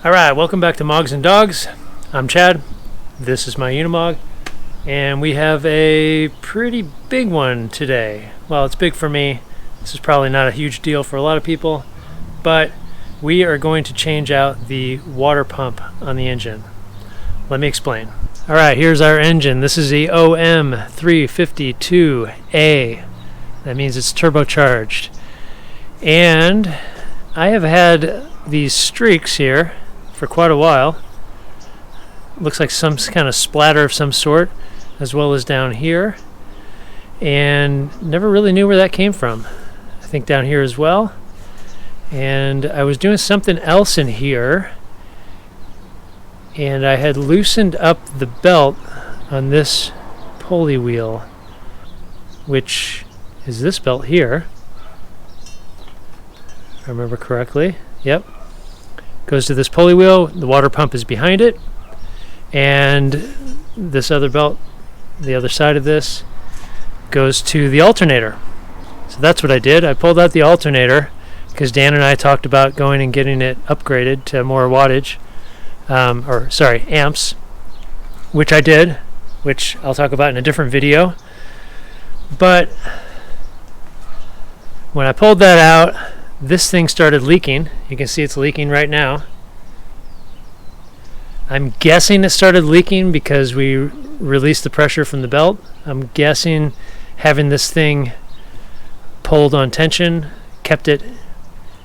Alright, welcome back to Mogs and Dogs. I'm Chad. This is my Unimog. And we have a pretty big one today. Well, it's big for me. This is probably not a huge deal for a lot of people. But we are going to change out the water pump on the engine. Let me explain. Alright, here's our engine. This is the OM352A. That means it's turbocharged. And I have had these streaks here for quite a while. Looks like some kind of splatter of some sort, as well as down here, and never really knew where that came from. I think down here as well. And I was doing something else in here, and I had loosened up the belt on this pulley wheel, which is this belt here, if I remember correctly. Yep. Goes to this pulley wheel, the water pump is behind it, and this other belt, the other side of this, goes to the alternator. So that's what I did. I pulled out the alternator because Dan and I talked about going and getting it upgraded to more wattage, amps, which I did, which I'll talk about in a different video. But when I pulled that out, this thing started leaking. You can see it's leaking right now. I'm guessing it started leaking because we released the pressure from the belt. I'm guessing having this thing pulled on tension kept it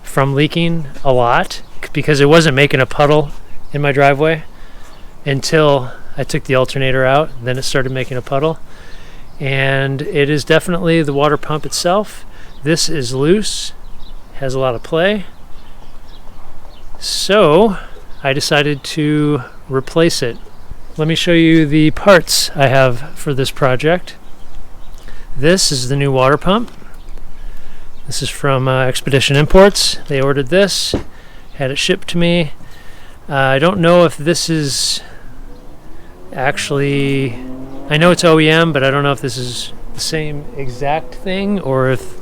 from leaking a lot, because it wasn't making a puddle in my driveway until I took the alternator out. Then it started making a puddle. And it is definitely the water pump itself. This is loose. Has a lot of play, so I decided to replace it. Let me show you the parts I have for this project. This is the new water pump. This is from Expedition Imports. They ordered this, had it shipped to me. I don't know if this is actually, I know it's OEM, but I don't know if this is the same exact thing or if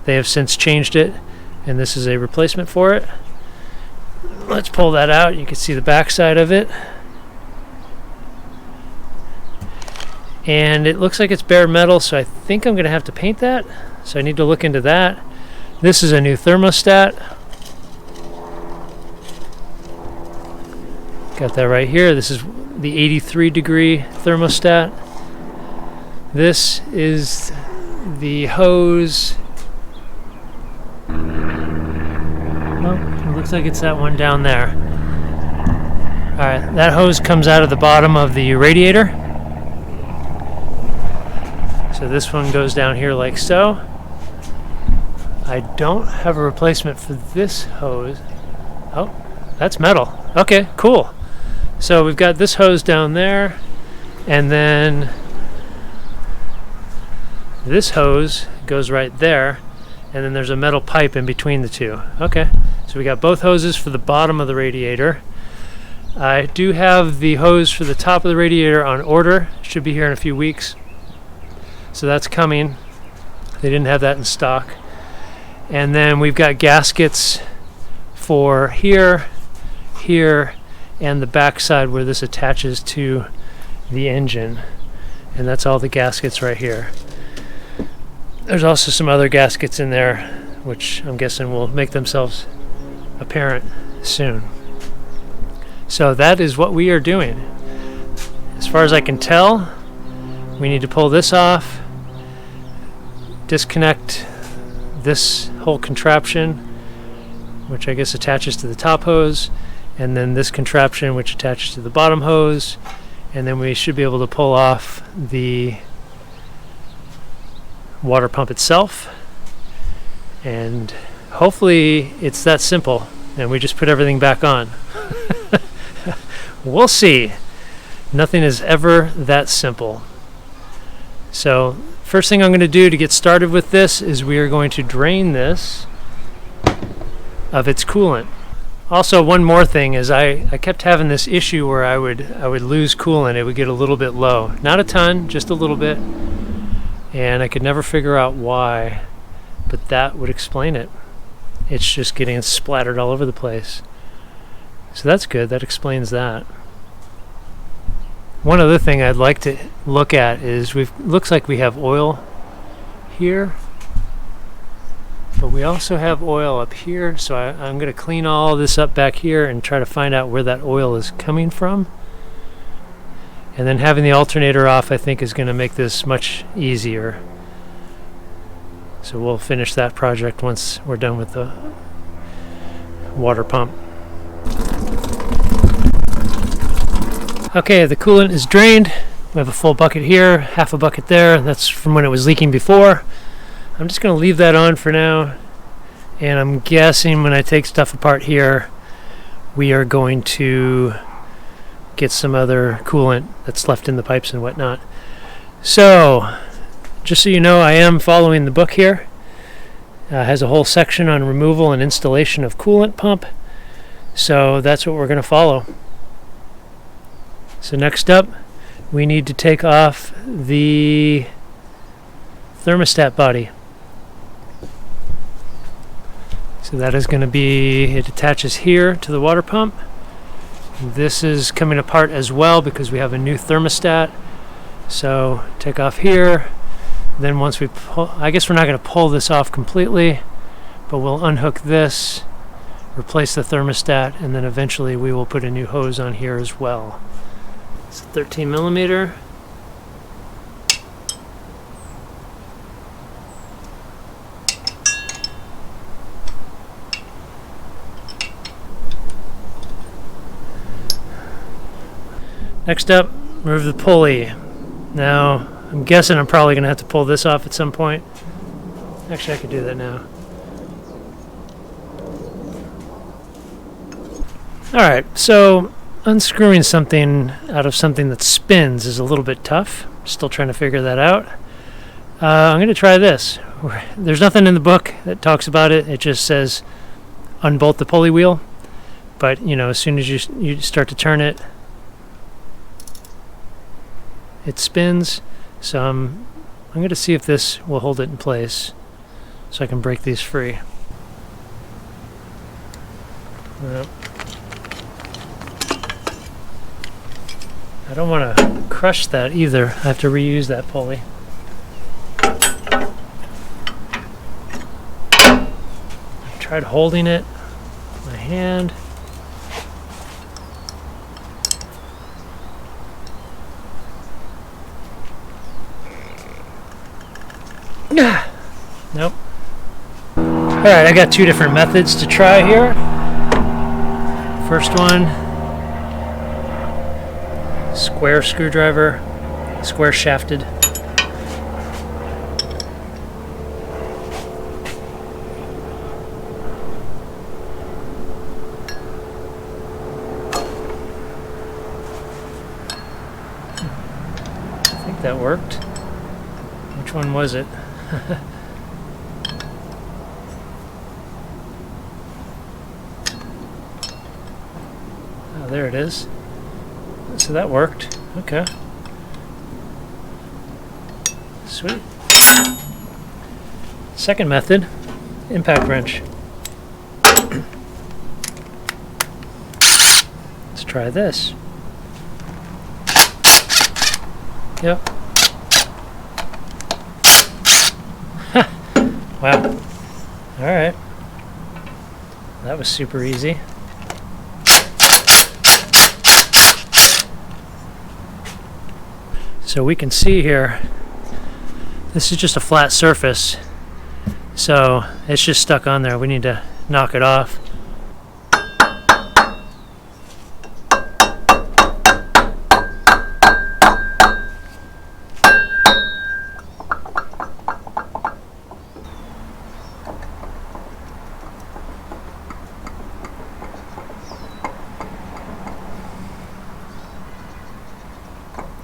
they have since changed it. And this is a replacement for it. Let's pull that out. You can see the back side of it. And it looks like it's bare metal, so I think I'm going to have to paint that. So I need to look into that. This is a new thermostat. Got that right here. This is the 83-degree thermostat. This is the hose. Looks like it's that one down there. Alright, that hose comes out of the bottom of the radiator. So this one goes down here like so. I don't have a replacement for this hose. Oh, that's metal. Okay, cool. So we've got this hose down there, and then this hose goes right there, and then there's a metal pipe in between the two. Okay. So we got both hoses for the bottom of the radiator. I do have the hose for the top of the radiator on order. Should be here in a few weeks. So that's coming. They didn't have that in stock. And then we've got gaskets for here, here, and the back side where this attaches to the engine. And that's all the gaskets right here. There's also some other gaskets in there, which I'm guessing will make themselves apparent soon. So that is what we are doing. As far as I can tell, we need to pull this off, disconnect this whole contraption, which I guess attaches to the top hose, and then this contraption which attaches to the bottom hose, and then we should be able to pull off the water pump itself. And hopefully it's that simple and we just put everything back on. We'll see. Nothing is ever that simple. So first thing I'm going to do to get started with this is we are going to drain this of its coolant. Also, one more thing is I kept having this issue where I would lose coolant. It would get a little bit low. Not a ton, just a little bit. And I could never figure out why, but that would explain it. It's just getting splattered all over the place. So that's good, that explains that. One other thing I'd like to look at is looks like we have oil here, but we also have oil up here, so I'm going to clean all this up back here and try to find out where that oil is coming from. And then having the alternator off, I think, is going to make this much easier. So we'll finish that project once we're done with the water pump. Okay, the coolant is drained. We have a full bucket here, half a bucket there. That's from when it was leaking before. I'm just going to leave that on for now. And I'm guessing when I take stuff apart here, we are going to get some other coolant that's left in the pipes and whatnot. So, just so you know, I am following the book here. It has a whole section on removal and installation of coolant pump. So that's what we're going to follow. So next up, we need to take off the thermostat body. So that is going to be, it attaches here to the water pump. This is coming apart as well because we have a new thermostat. So take off here. Then once we pull, I guess we're not going to pull this off completely, but we'll unhook this, replace the thermostat, and then eventually we will put a new hose on here as well. It's a 13 millimeter. Next up, remove the pulley. Now, I'm guessing I'm probably going to have to pull this off at some point. Actually, I could do that now. Alright, so unscrewing something out of something that spins is a little bit tough. Still trying to figure that out. I'm going to try this. There's nothing in the book that talks about it. It just says unbolt the pulley wheel. But, you know, as soon as you start to turn it, it spins. So I'm going to see if this will hold it in place so I can break these free. Yep. I don't want to crush that either. I have to reuse that pulley. I've tried holding it with my hand. Nope. Alright, I got two different methods to try here. First one, square screwdriver, square shafted. I think that worked. Which one was it? Oh, there it is. So that worked. Okay. Sweet. Second method, impact wrench. Let's try this. Yep. Wow. Alright. That was super easy. So we can see here, this is just a flat surface. So it's just stuck on there. We need to knock it off.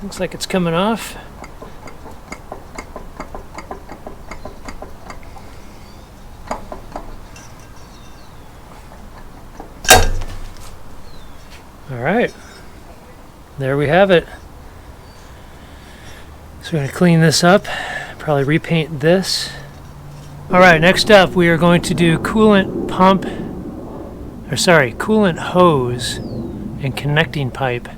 Looks like it's coming off. All right, there we have it. So we're going to clean this up, probably repaint this. All right, next up we are going to do coolant pump. or sorry, coolant hose and connecting pipe.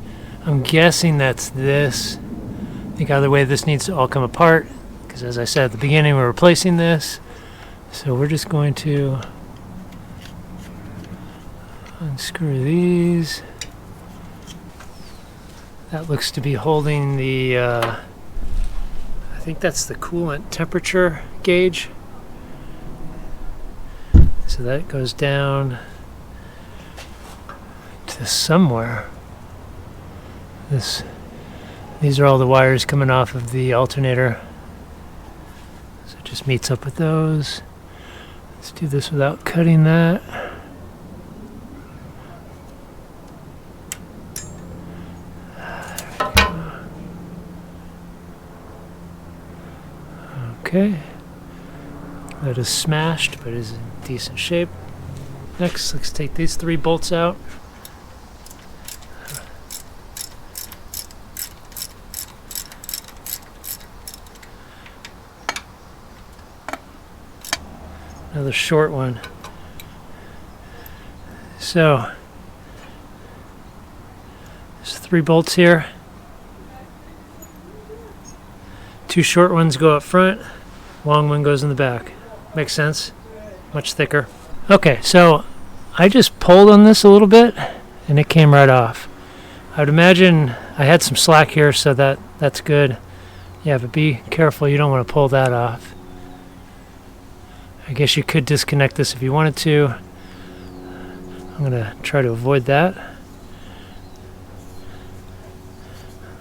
I'm guessing that's this. I think either way this needs to all come apart, because as I said at the beginning, we're replacing this. So we're just going to unscrew these. That looks to be holding the, I think that's the coolant temperature gauge. So that goes down to somewhere. These are all the wires coming off of the alternator. So it just meets up with those. Let's do this without cutting that. Okay. That is smashed, but is in decent shape. Next, let's take these 3 bolts out. Another short one. So, there's 3 bolts here. 2 short ones go up front, long one goes in the back. Makes sense? Much thicker. Okay, so I just pulled on this a little bit and it came right off. I would imagine I had some slack here, so that's good. Yeah, but be careful, you don't want to pull that off. I guess you could disconnect this if you wanted to. I'm going to try to avoid that.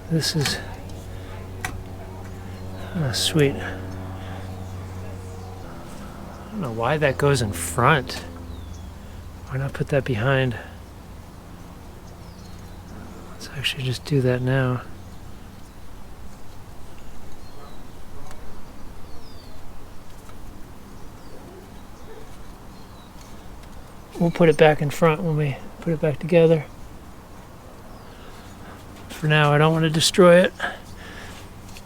This is sweet. I don't know why that goes in front. Why not put that behind? Let's actually just do that now. We'll put it back in front when we put it back together. For now, I don't want to destroy it.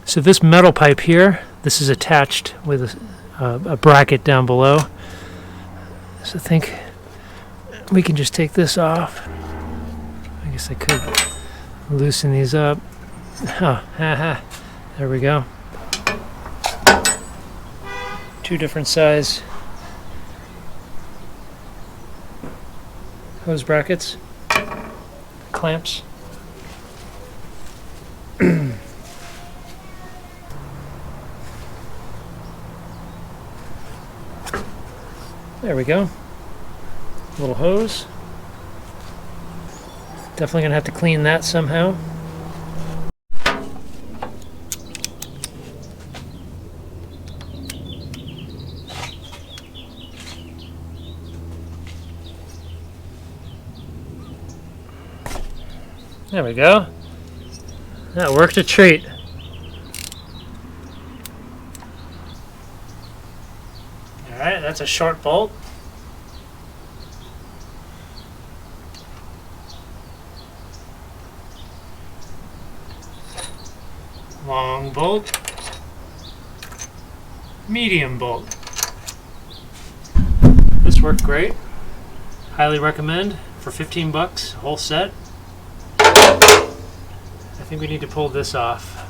So this metal pipe here, this is attached with a bracket down below. So I think we can just take this off. I guess I could loosen these up. Oh, haha. There we go. 2 different size hose brackets, clamps. There we go. Little hose. Definitely gonna have to clean that somehow. There we go. That worked a treat. Alright, that's a short bolt. Long bolt. Medium bolt. This worked great. Highly recommend for 15 bucks, whole set. I think we need to pull this off.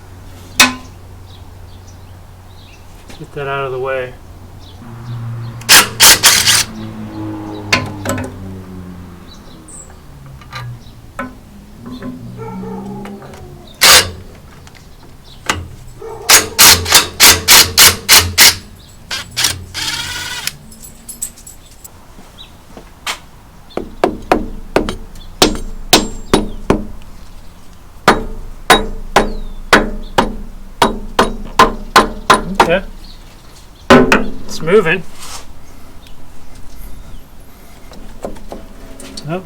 Get that out of the way. Okay. It's moving. Oh.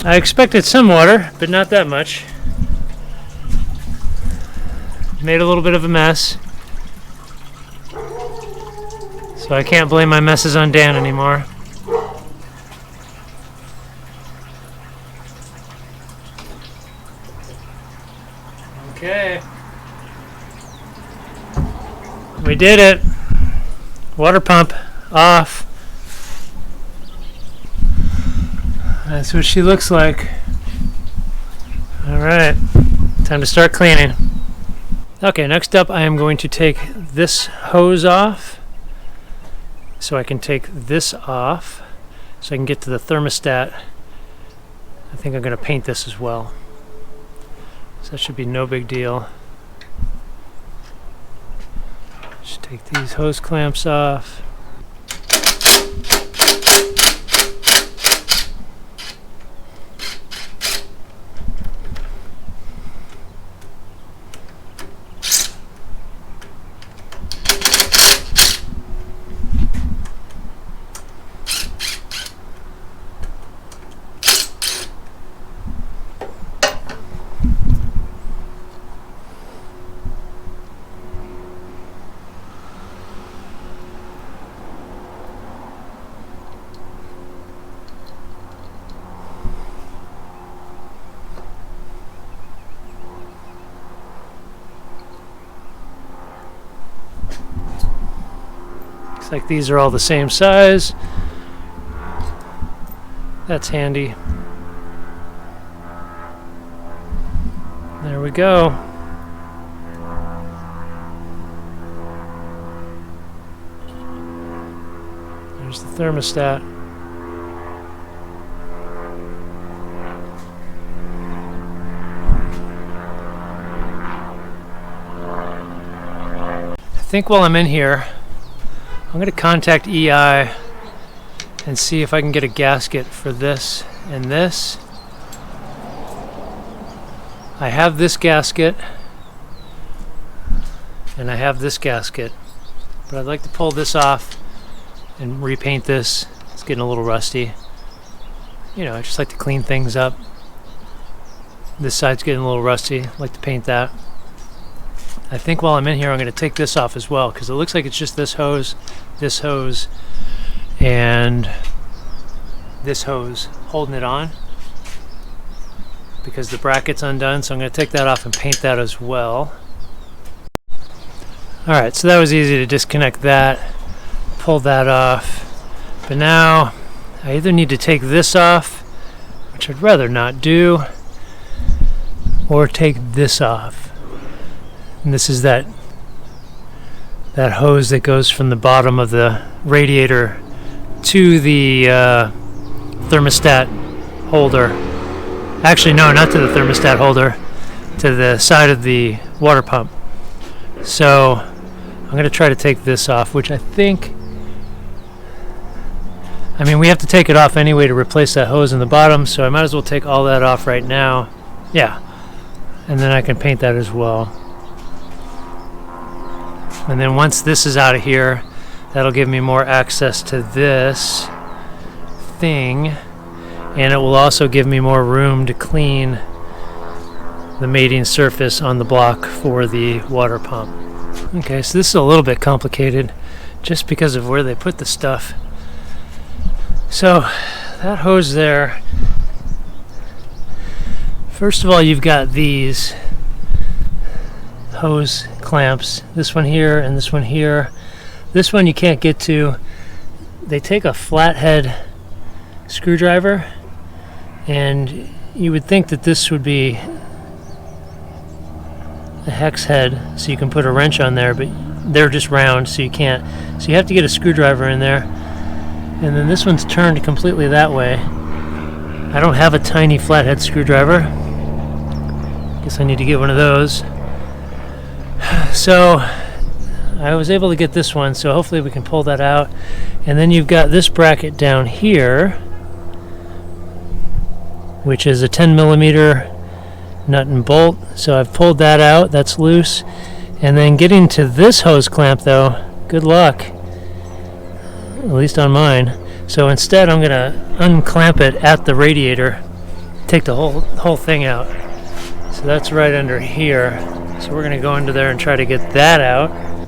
I expected some water, but not that much. Made a little bit of a mess. So I can't blame my messes on Dan anymore. Okay. We did it. Water pump off. That's what she looks like. Alright, time to start cleaning. Okay, next up I am going to take this hose off. So I can take this off so I can get to the thermostat. I think I'm going to paint this as well. So that should be no big deal. Just take these hose clamps off. Like these are all the same size. That's handy. There we go. There's the thermostat. I think while I'm in here, I'm going to contact EI and see if I can get a gasket for this and this. I have this gasket and I have this gasket, but I'd like to pull this off and repaint this. It's getting a little rusty. You know, I just like to clean things up. This side's getting a little rusty. I'd like to paint that. I think while I'm in here I'm going to take this off as well, because it looks like it's just this hose, and this hose holding it on, because the bracket's undone. So I'm going to take that off and paint that as well. Alright, so that was easy to disconnect that, pull that off. But now I either need to take this off, which I'd rather not do, or take this off. And this is that hose that goes from the bottom of the radiator to the thermostat holder. Actually, no, not to the thermostat holder, to the side of the water pump. So I'm going to try to take this off, which I think, I mean, we have to take it off anyway to replace that hose in the bottom, so I might as well take all that off right now. Yeah, and then I can paint that as well. And then once this is out of here, that'll give me more access to this thing, and it will also give me more room to clean the mating surface on the block for the water pump. Okay, so this is a little bit complicated just because of where they put the stuff. So that hose there, first of all, you've got these hose clamps, this one here and this one here. This one you can't get to. They take a flathead screwdriver, and you would think that this would be a hex head so you can put a wrench on there, but they're just round, so you can't. So you have to get a screwdriver in there. And then this one's turned completely that way. I don't have a tiny flathead screwdriver. Guess I need to get one of those. So I was able to get this one, so hopefully we can pull that out. And then you've got this bracket down here, which is a 10 millimeter nut and bolt. So I've pulled that out, that's loose. And then getting to this hose clamp though, good luck, at least on mine. So instead I'm going to unclamp it at the radiator take the whole thing out. So that's right under here. So we're gonna go under there and try to get that out.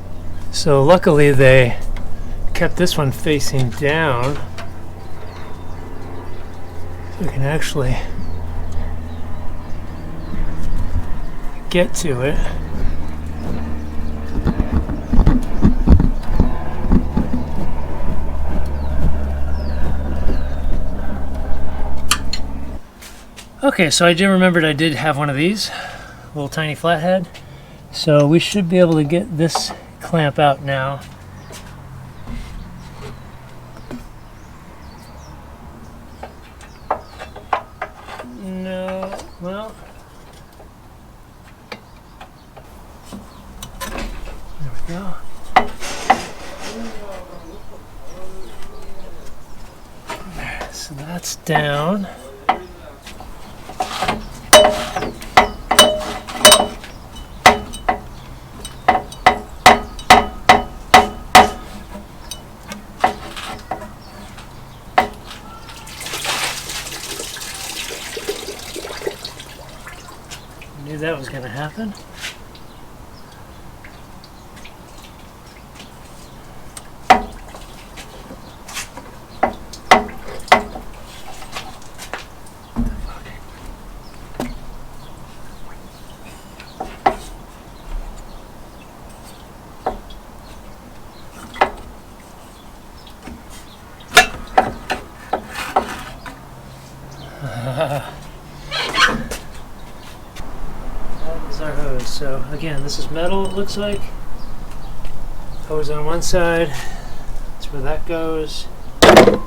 So luckily they kept this one facing down, so we can actually get to it. Okay, so I remembered I did have one of these, little tiny flathead. So we should be able to get this clamp out now. No, well, there we go. So that's down. Knew that was going to happen. Our hose. So again, this is metal, it looks like. Hose on one side, that's where that goes. And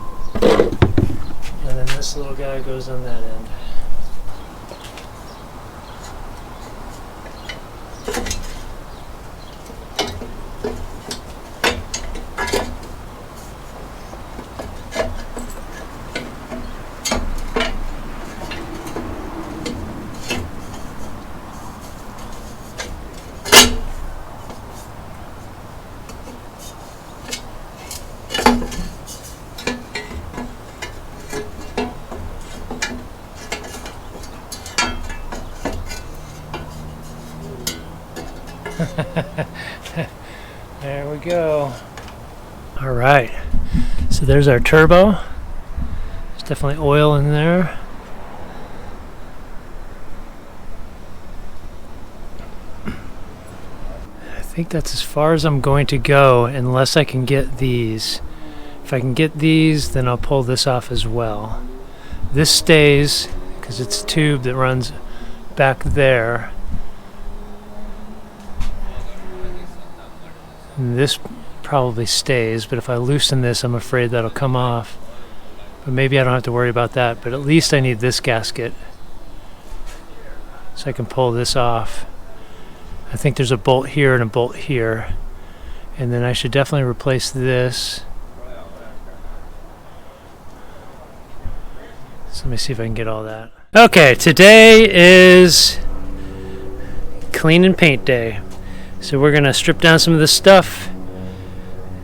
then this little guy goes on that end. There we go. All right, so there's our turbo. There's definitely oil in there. I think that's as far as I'm going to go unless I can get these. If I can get these, then I'll pull this off as well. This stays because it's a tube that runs back there. And this probably stays, but if I loosen this, I'm afraid that'll come off. But maybe I don't have to worry about that, but at least I need this gasket so I can pull this off. I think there's a bolt here and a bolt here, and then I should definitely replace this. So let me see if I can get all that. Okay, today is clean and paint day. So we're gonna strip down some of this stuff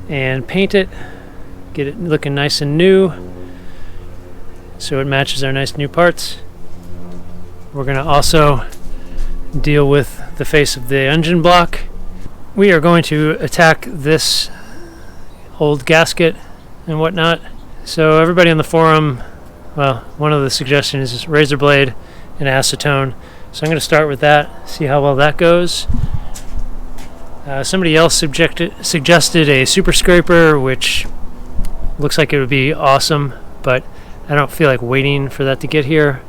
and paint it, get it looking nice and new so it matches our nice new parts. We're gonna also deal with the face of the engine block. We are going to attack this old gasket and whatnot. So everybody on the forum, well, one of the suggestions is razor blade and acetone. So I'm going to start with that, see how well that goes. Somebody else suggested a super scraper, which looks like it would be awesome, but I don't feel like waiting for that to get here.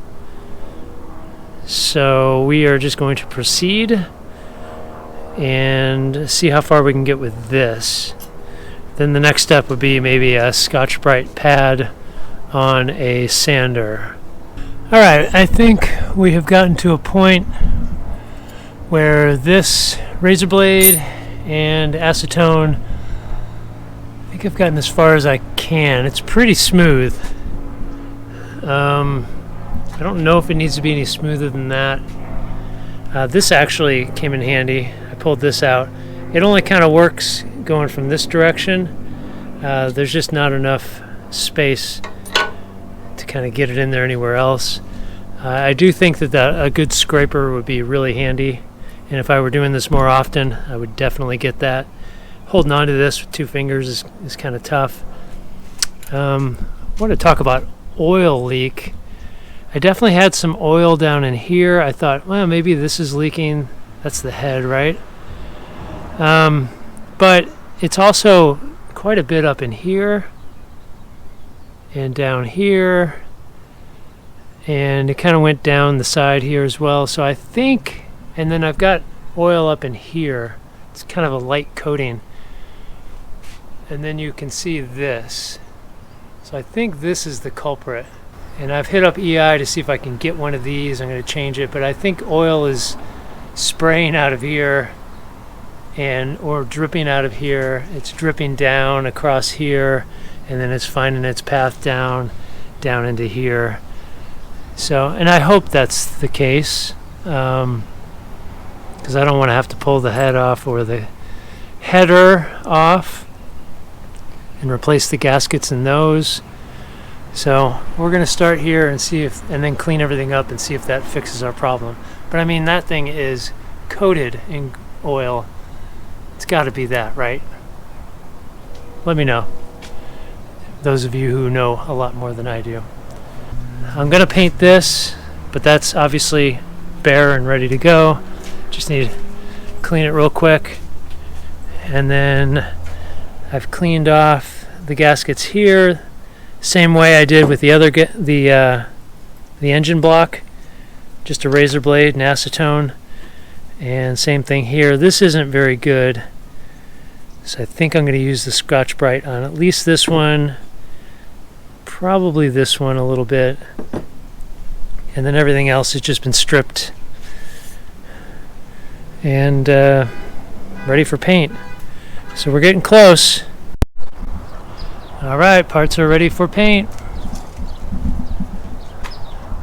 So we are just going to proceed and see how far we can get with this. Then the next step would be maybe a Scotch-Brite pad on a sander. Alright, I think we have gotten to a point where this razor blade and acetone, I think I've gotten as far as I can. It's pretty smooth. I don't know if it needs to be any smoother than that. This actually came in handy. I pulled this out. It only kind of works going from this direction. There's just not enough space to kind of get it in there anywhere else. I do think that a good scraper would be really handy, and if I were doing this more often, I would definitely get that. Holding on to this with 2 fingers is kind of tough. I want to talk about oil leak. I definitely had some oil down in here. I thought, well, maybe this is leaking. That's the head, right? But it's also quite a bit up in here and down here, and it kind of went down the side here as well. So I think, and then I've got oil up in here. It's kind of a light coating, and then you can see this. So I think this is the culprit, and I've hit up EI to see if I can get one of these. I'm going to change it, but I think oil is spraying out of here or dripping out of here. It's dripping down across here, and then it's finding its path down into here. So, and I hope that's the case, because I don't want to have to pull the head off or the header off and replace the gaskets in those. So we're going to start here and see if, and then clean everything up and see if that fixes our problem. But I mean, that thing is coated in oil. It's got to be that, right? Let me know, those of you who know a lot more than I do. I'm going to paint this, but that's obviously bare and ready to go. Just need to clean it real quick. And then I've cleaned off the gaskets here, same way I did with the other the engine block. Just a razor blade and acetone, and same thing here. This isn't very good, so I think I'm going to use the Scotch-Brite on at least this one, probably this one a little bit, and then everything else has just been stripped and ready for paint. So we're getting close. Alright, parts are ready for paint.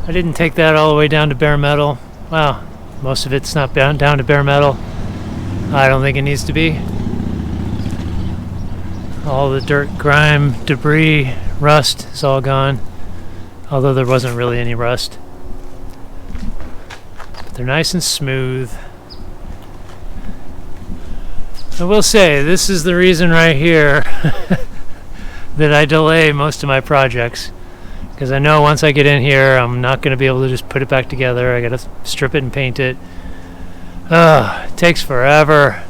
I didn't take that all the way down to bare metal. Wow, most of it's not down to bare metal. I don't think it needs to be. All the dirt, grime, debris, rust is all gone. Although there wasn't really any rust. But they're nice and smooth. I will say, this is the reason right here that I delay most of my projects, because I know once I get in here I'm not going to be able to just put it back together. I got to strip it and paint it. It takes forever.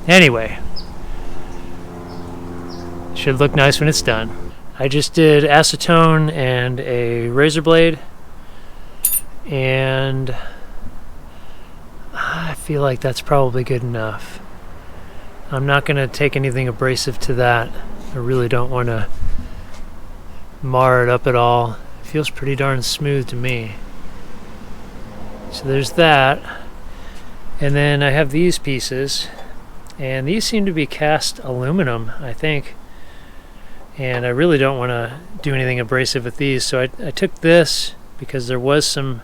Anyway, should look nice when it's done. I just did acetone and a razor blade, and I feel like that's probably good enough. I'm not going to take anything abrasive to that. I really don't want to mar it up at all. It feels pretty darn smooth to me. So there's that. And then I have these pieces, and these seem to be cast aluminum, I think. And I really don't want to do anything abrasive with these, so I took this because there was a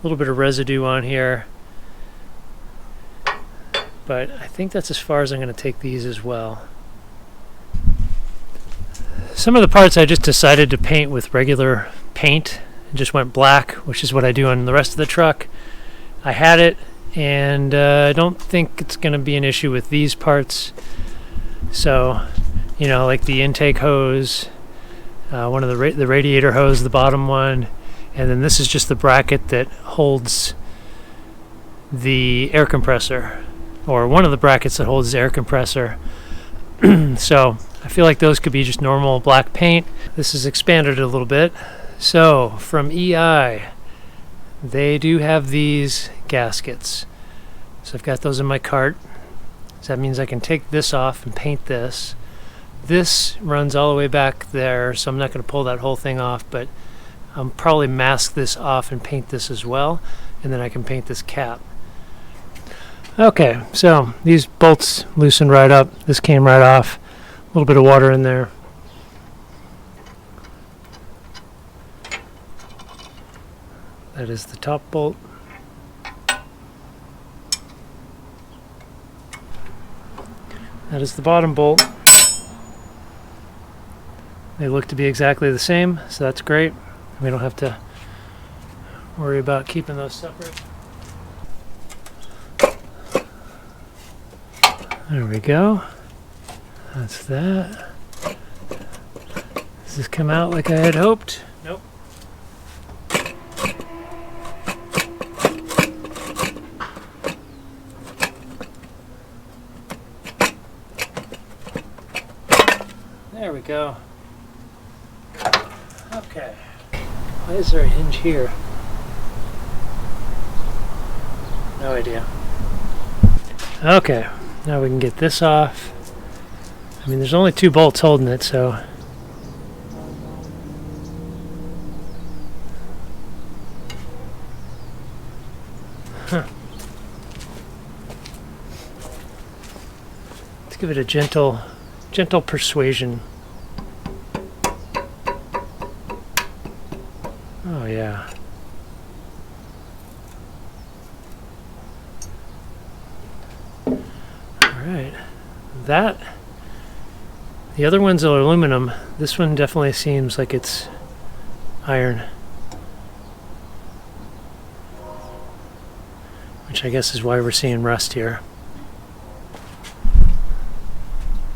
little bit of residue on here. But I think that's as far as I'm going to take these as well. Some of the parts I just decided to paint with regular paint and just went black, which is what I do on the rest of the truck. I had it, and I don't think it's going to be an issue with these parts. So, you know, like the intake hose, one of the radiator hose, the bottom one, and then this is just the bracket that holds the air compressor, or one of the brackets that holds the air compressor. So I feel like those could be just normal black paint. This is expanded a little bit. So from EI, they do have these gaskets. So I've got those in my cart. So that means I can take this off and paint this. This runs all the way back there, so I'm not going to pull that whole thing off, but I'll probably mask this off and paint this as well, and then I can paint this cap. Okay, so these bolts loosened right up. This came right off. A little bit of water in there. That is the top bolt. That is the bottom bolt. They look to be exactly the same, so that's great. We don't have to Worry about keeping those separate. There we go. That's that. Does this come out like I had hoped? Nope. There we go. Okay. Why is there a hinge here? No idea. Okay, now we can get this off. I mean, there's only 2 bolts holding it, so. Huh. Let's give it a gentle persuasion. Oh yeah. Alright. The other ones are aluminum. This one definitely seems like it's iron. Which I guess is why we're seeing rust here.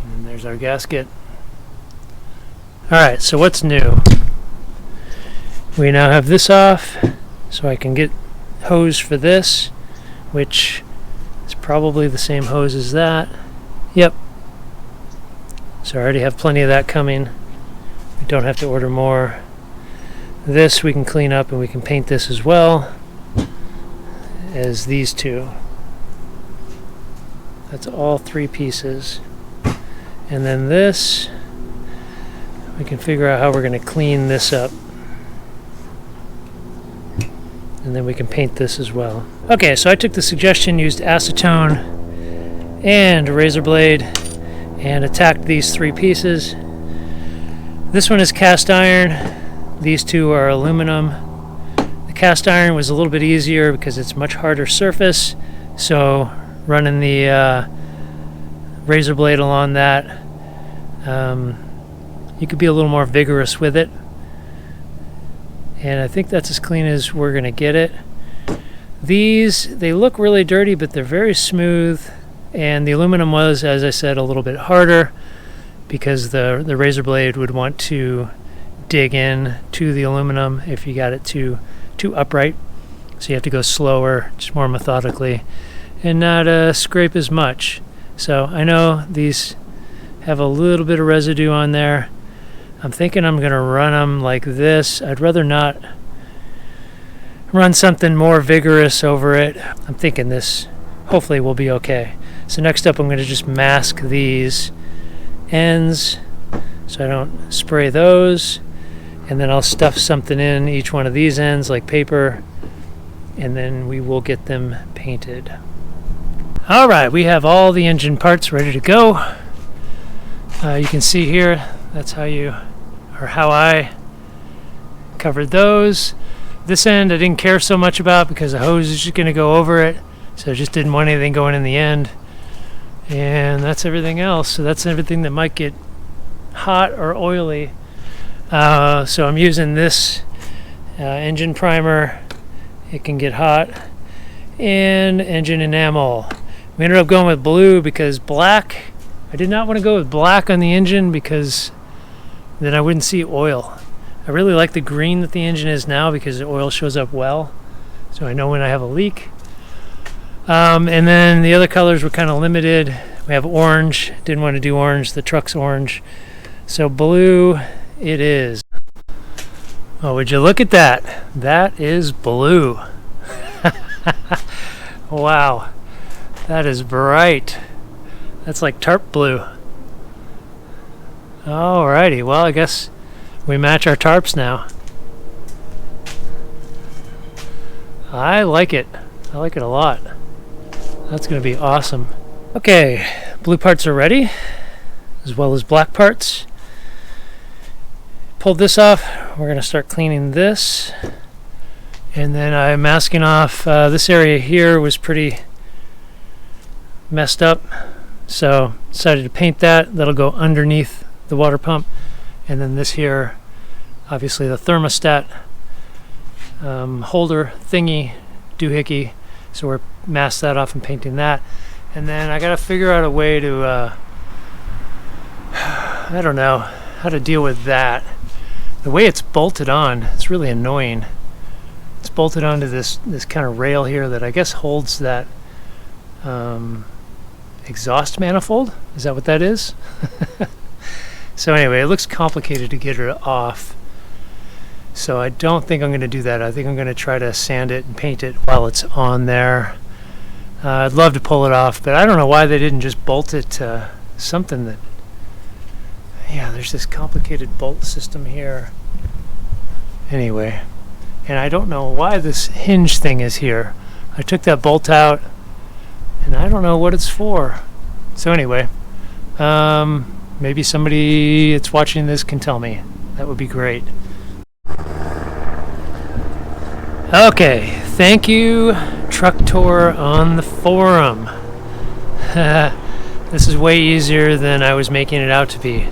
And there's our gasket. Alright, so what's new? We now have this off, so I can get hose for this, which is probably the same hose as that. Yep. So I already have plenty of that coming. We don't have to order more. This we can clean up and we can paint this as well as these two. That's all 3 pieces. And then this, we can figure out how we're going to clean this up. And then we can paint this as well. Okay, so I took the suggestion, used acetone and a razor blade and attacked these 3 pieces. This one is cast iron. These 2 are aluminum. The cast iron was a little bit easier because it's a much harder surface. So running the razor blade along that, you could be a little more vigorous with it. And I think that's as clean as we're going to get it. These, they look really dirty, but they're very smooth. And the aluminum was, as I said, a little bit harder because the razor blade would want to dig in to the aluminum if you got it too upright. So you have to go slower, just more methodically, and not scrape as much. So I know these have a little bit of residue on there. I'm thinking I'm going to run them like this. I'd rather not run something more vigorous over it. I'm thinking this hopefully will be okay. So next up I'm going to just mask these ends so I don't spray those. And then I'll stuff something in each one of these ends like paper. And then we will get them painted. Alright, we have all the engine parts ready to go. You can see here, that's how I covered those. This end I didn't care so much about because the hose is just going to go over it, so I just didn't want anything going in the end. And that's everything else. So that's everything that might get hot or oily. So I'm using this engine primer. It can get hot. And engine enamel. We ended up going with blue because black, I did not want to go with black on the engine because then I wouldn't see oil. I really like the green that the engine is now because the oil shows up well, so I know when I have a leak. And then the other colors were kind of limited. We have orange, didn't want to do orange, the truck's orange, so blue it is. Oh, would you look at that? That is blue. Wow, that is bright. That's like tarp blue. Alrighty, well I guess we match our tarps now. I like it. I like it a lot. That's going to be awesome. Okay, blue parts are ready, as well as black parts. Pulled this off. We're going to start cleaning this. And then I'm masking off. This area here was pretty messed up. So decided to paint that. That'll go underneath the water pump. And then this here, obviously the thermostat, holder thingy doohickey, so we're masked that off and painting that. And then I gotta figure out a way to I don't know how to deal with that. The way it's bolted on, it's really annoying. It's bolted onto this kind of rail here that I guess holds that exhaust manifold. Is that what that is? So anyway, it looks complicated to get it off. So I don't think I'm going to do that. I think I'm going to try to sand it and paint it while it's on there. I'd love to pull it off, but I don't know why they didn't just bolt it to something that... Yeah, there's this complicated bolt system here. Anyway, and I don't know why this hinge thing is here. I took that bolt out, and I don't know what it's for. So anyway, maybe somebody that's watching this can tell me. That would be great. Okay, thank you, Truck Tour on the forum. This is way easier than I was making it out to be.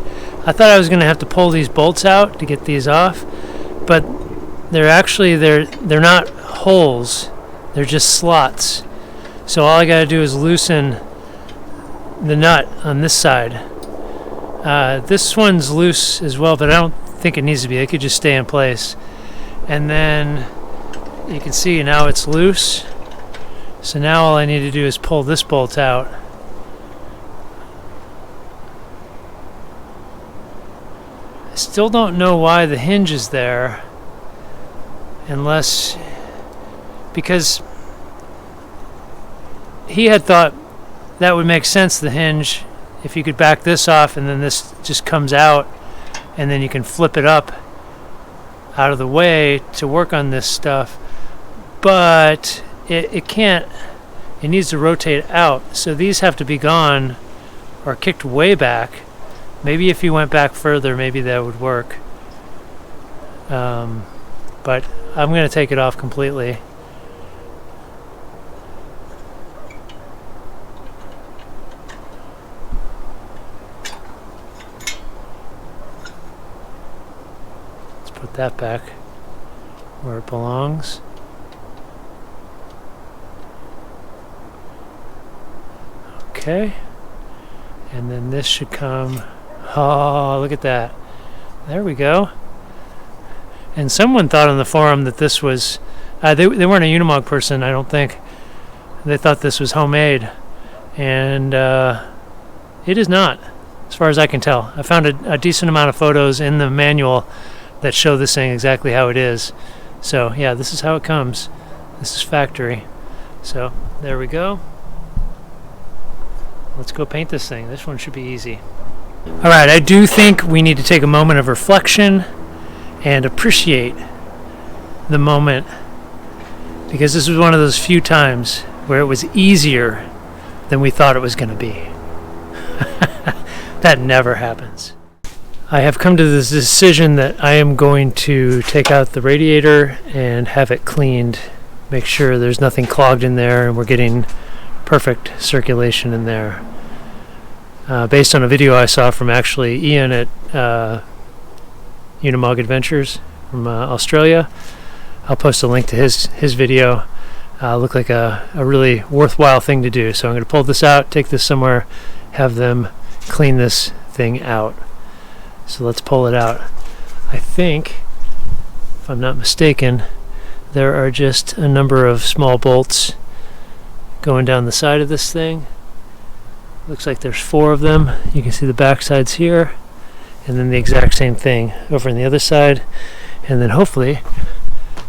I thought I was going to have to pull these bolts out to get these off, but they're not holes. They're just slots. So all I got to do is loosen the nut on this side. This one's loose as well, but I don't think it needs to be. It could just stay in place. And then you can see now it's loose. So now all I need to do is pull this bolt out. I still don't know why the hinge is there, because he had thought that would make sense, the hinge, if you could back this off and then this just comes out and then you can flip it up out of the way to work on this stuff. But it can't, it needs to rotate out, so these have to be gone or kicked way back. Maybe if you went back further, maybe that would work. But I'm going to take it off completely. Let's put that back where it belongs. Okay. And then this should come... Oh, look at that. There we go. And someone thought on the forum that this was... they weren't a Unimog person, I don't think. They thought this was homemade. And it is not, as far as I can tell. I found a decent amount of photos in the manual that show this thing exactly how it is. So, yeah, this is how it comes. This is factory. So, there we go. Let's go paint this thing. This one should be easy. Alright, I do think we need to take a moment of reflection and appreciate the moment, because this was one of those few times where it was easier than we thought it was going to be. That never happens. I have come to this decision that I am going to take out the radiator and have it cleaned, make sure there's nothing clogged in there and we're getting perfect circulation in there. Based on a video I saw from actually Ian at Unimog Adventures from Australia. I'll post a link to his video. Looked like a really worthwhile thing to do. So I'm going to pull this out, take this somewhere, have them clean this thing out. So let's pull it out. I think, if I'm not mistaken, there are just a number of small bolts going down the side of this thing. Looks like there's 4 of them. You can see the back sides here, and then the exact same thing over on the other side, and then hopefully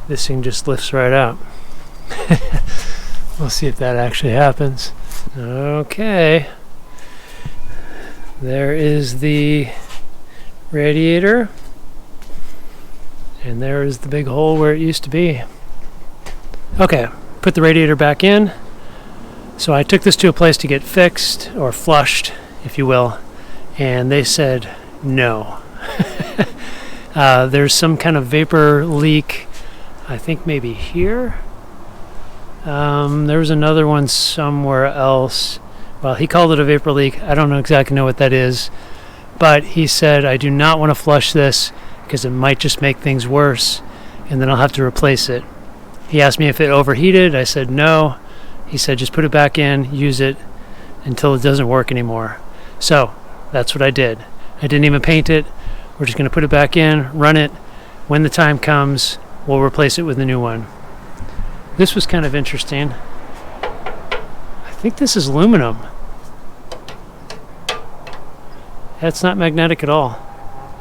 this thing just lifts right out. We'll see if that actually happens. Okay, there is the radiator, and there is the big hole where it used to be. Okay, put the radiator back in. So I took this to a place to get fixed, or flushed, if you will, and they said no. There's some kind of vapor leak, I think maybe here. There was another one somewhere else. Well, he called it a vapor leak. I don't exactly know what that is, but he said, I do not want to flush this because it might just make things worse. and then I'll have to replace it. He asked me if it overheated. I said no. He said just put it back in, use it until it doesn't work anymore. So that's what I did. I didn't even paint it. We're just going to put it back in, run it. When the time comes, we'll replace it with a new one. This was kind of interesting. I think this is aluminum. That's not magnetic at all.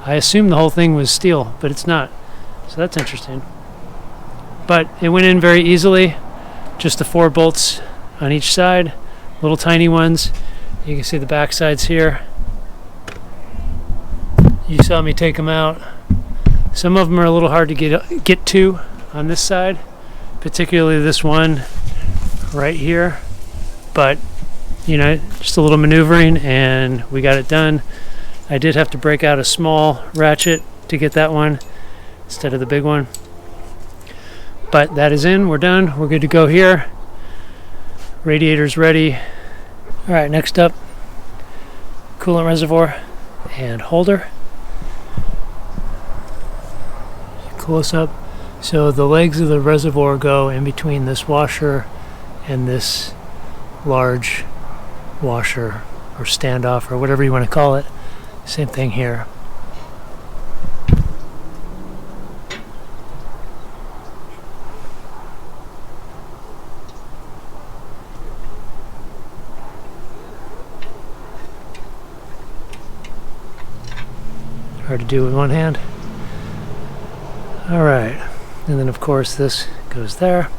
I assumed the whole thing was steel, but it's not. So that's interesting. But it went in very easily. Just the 4 bolts on each side, little tiny ones. You can see the back sides here. You saw me take them out. Some of them are a little hard to get to on this side, particularly this one right here. But you know, just a little maneuvering and we got it done. I did have to break out a small ratchet to get that one instead of the big one. But that is in, we're done, we're good to go here. Radiator's ready. Alright, next up, coolant reservoir and holder. Close up. So the legs of the reservoir go in between this washer and this large washer or standoff or whatever you want to call it. Same thing here. Hard to do with one hand. All right, and then of course this goes there.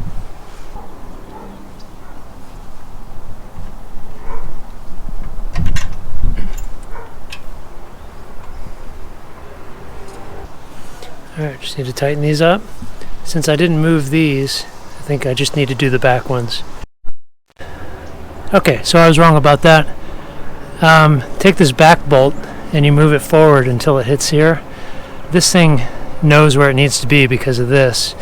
Alright, just need to tighten these up. Since I didn't move these, I think I just need to do the back ones. Okay, so I was wrong about that. Take this back bolt and you move it forward until it hits here. This thing knows where it needs to be because of this.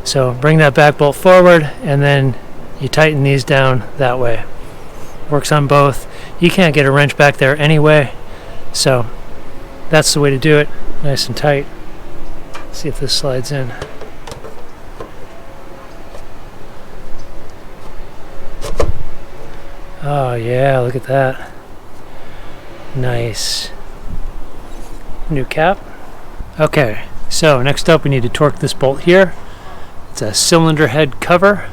So bring that back bolt forward and then you tighten these down that way. Works on both. You can't get a wrench back there anyway, so that's the way to do it. Nice and tight. See if this slides in. Oh yeah, look at that. Nice. New cap. Okay, so next up we need to torque this bolt here. It's a cylinder head cover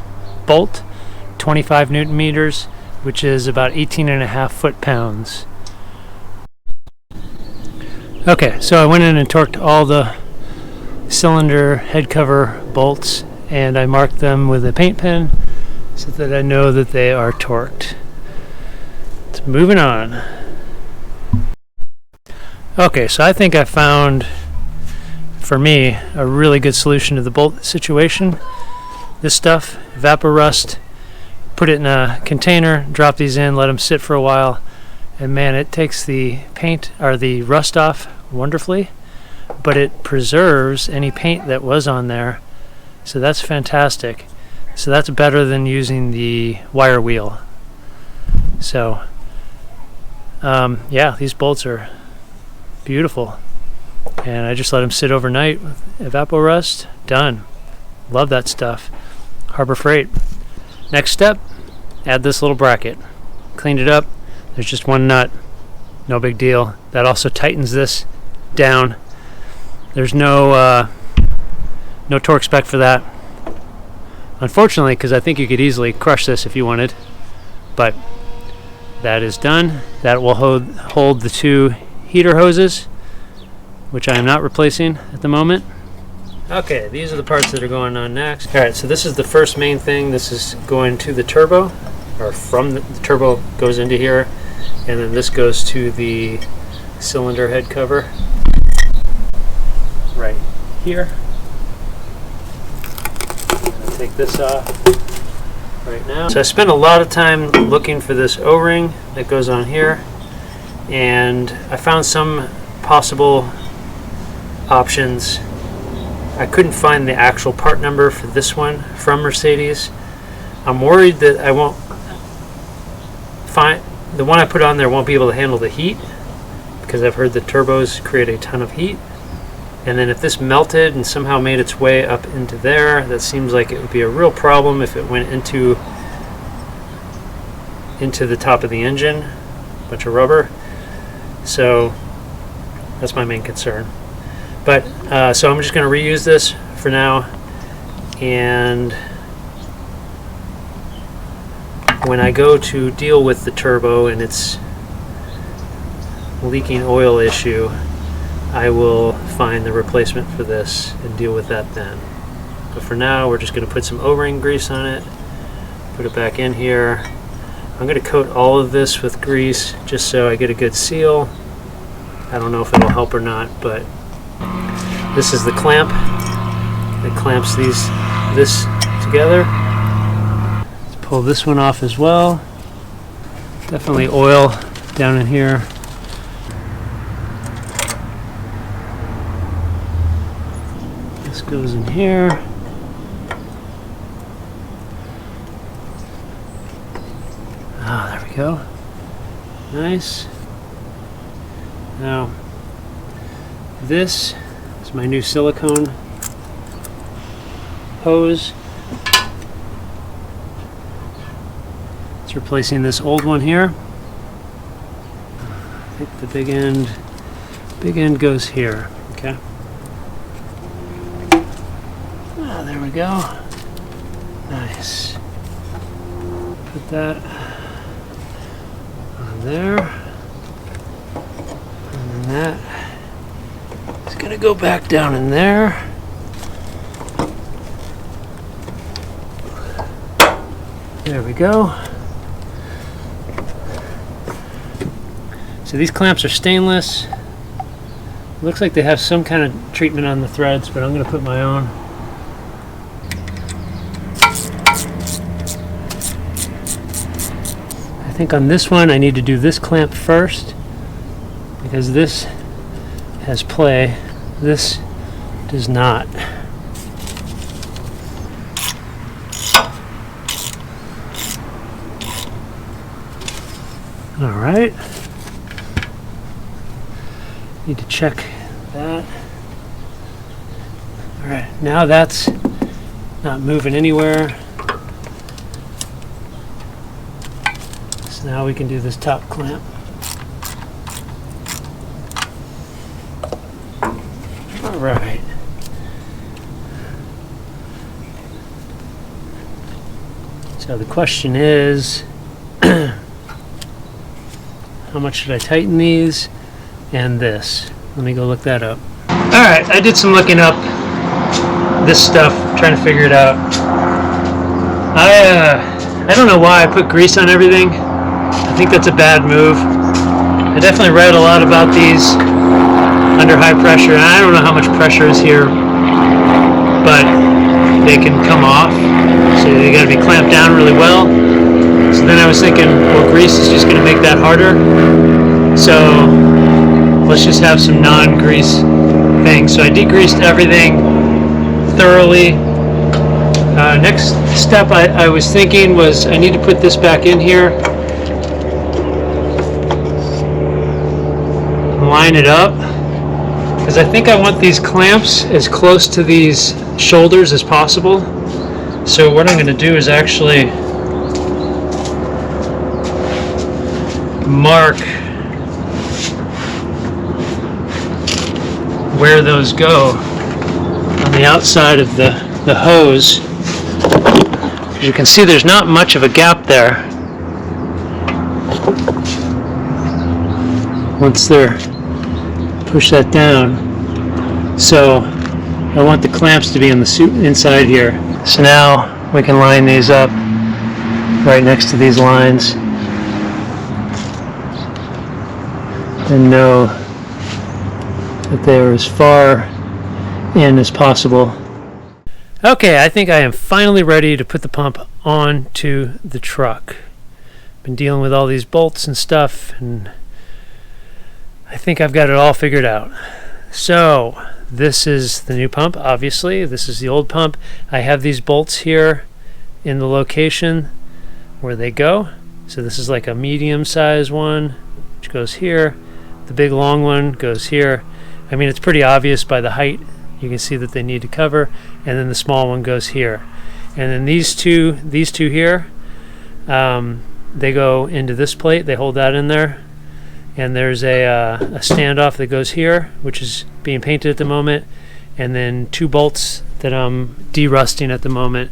bolt, 25 Newton meters, which is about 18.5 foot-pounds. Okay, so I went in and torqued all the cylinder head cover bolts and I marked them with a paint pen so that I know that they are torqued. It's moving on. Okay, so I think I found, for me, a really good solution to the bolt situation. This stuff, Evaporust, put it in a container, drop these in, let them sit for a while, and man, it takes the paint or the rust off wonderfully. But it preserves any paint that was on there, so that's fantastic. So that's better than using the wire wheel. So yeah, these bolts are beautiful, and I just let them sit overnight with Evaporust. Done. Love that stuff. Harbor Freight. Next step, add this little bracket. Cleaned it up. There's just one nut, no big deal. That also tightens this down. There's no torque spec for that, unfortunately, because I think you could easily crush this if you wanted. But that is done. That will hold the 2 heater hoses, which I am not replacing at the moment. Okay, these are the parts that are going on next. Alright, so this is the first main thing. This is going to the turbo, or from the turbo goes into here, and then this goes to the cylinder head cover right here. I'll take this off right now. So I spent a lot of time looking for this O-ring that goes on here, and I found some possible options. I couldn't find the actual part number for this one from Mercedes. I'm worried that I won't find the one I put on there won't be able to handle the heat, because I've heard the turbos create a ton of heat, And then if this melted and somehow made its way up into there, that seems like it would be a real problem if it went into the top of the engine, a bunch of rubber. So that's my main concern. But so I'm just going to reuse this for now, and when I go to deal with the turbo and its leaking oil issue, I will find the replacement for this and deal with that then. But for now, we're just going to put some O-ring grease on it, put it back in here. I'm going to coat all of this with grease just so I get a good seal. I don't know if it'll help or not, but this is the clamp that clamps this together. Let's pull this one off as well. Definitely oil down in here. This goes in here. Ah, there we go. Nice. Now, this is my new silicone hose. It's replacing this old one here. I think the big end goes here. Okay. Ah, there we go. Nice. Put that on there. And then that is going to go back down in there. There we go. So these clamps are stainless. Looks like they have some kind of treatment on the threads, but I'm going to put my own. I think on this one I need to do this clamp first, because this has play, this does not. All right. Need to check that. All right, now that's not moving anywhere. So now we can do this top clamp. All right. So the question is, how much should I tighten these? And this. Let me go look that up. Alright, I did some looking up this stuff, trying to figure it out. I don't know why I put grease on everything. I think that's a bad move. I definitely read a lot about these under high pressure, and I don't know how much pressure is here, but they can come off, so they got to be clamped down really well. So then I was thinking, well, grease is just going to make that harder. So let's just have some non-grease things. So I degreased everything thoroughly. Next step I was thinking was I need to put this back in here. Line it up. Because I think I want these clamps as close to these shoulders as possible. So what I'm going to do is actually mark where those go on the outside of the hose. As you can see, there's not much of a gap there. Once they're push that down. So I want the clamps to be on the inside here. So now we can line these up right next to these lines and know that they are as far in as possible. Okay, I think I am finally ready to put the pump onto the truck. Been dealing with all these bolts and stuff, and I think I've got it all figured out. So this is the new pump, obviously. This is the old pump. I have these bolts here in the location where they go. So this is like a medium size one, which goes here. The big long one goes here. I mean, it's pretty obvious by the height. You can see that they need to cover, and then the small one goes here. And then these two here, they go into this plate. They hold that in there. And there's a standoff that goes here, which is being painted at the moment. And then 2 bolts that I'm derusting at the moment,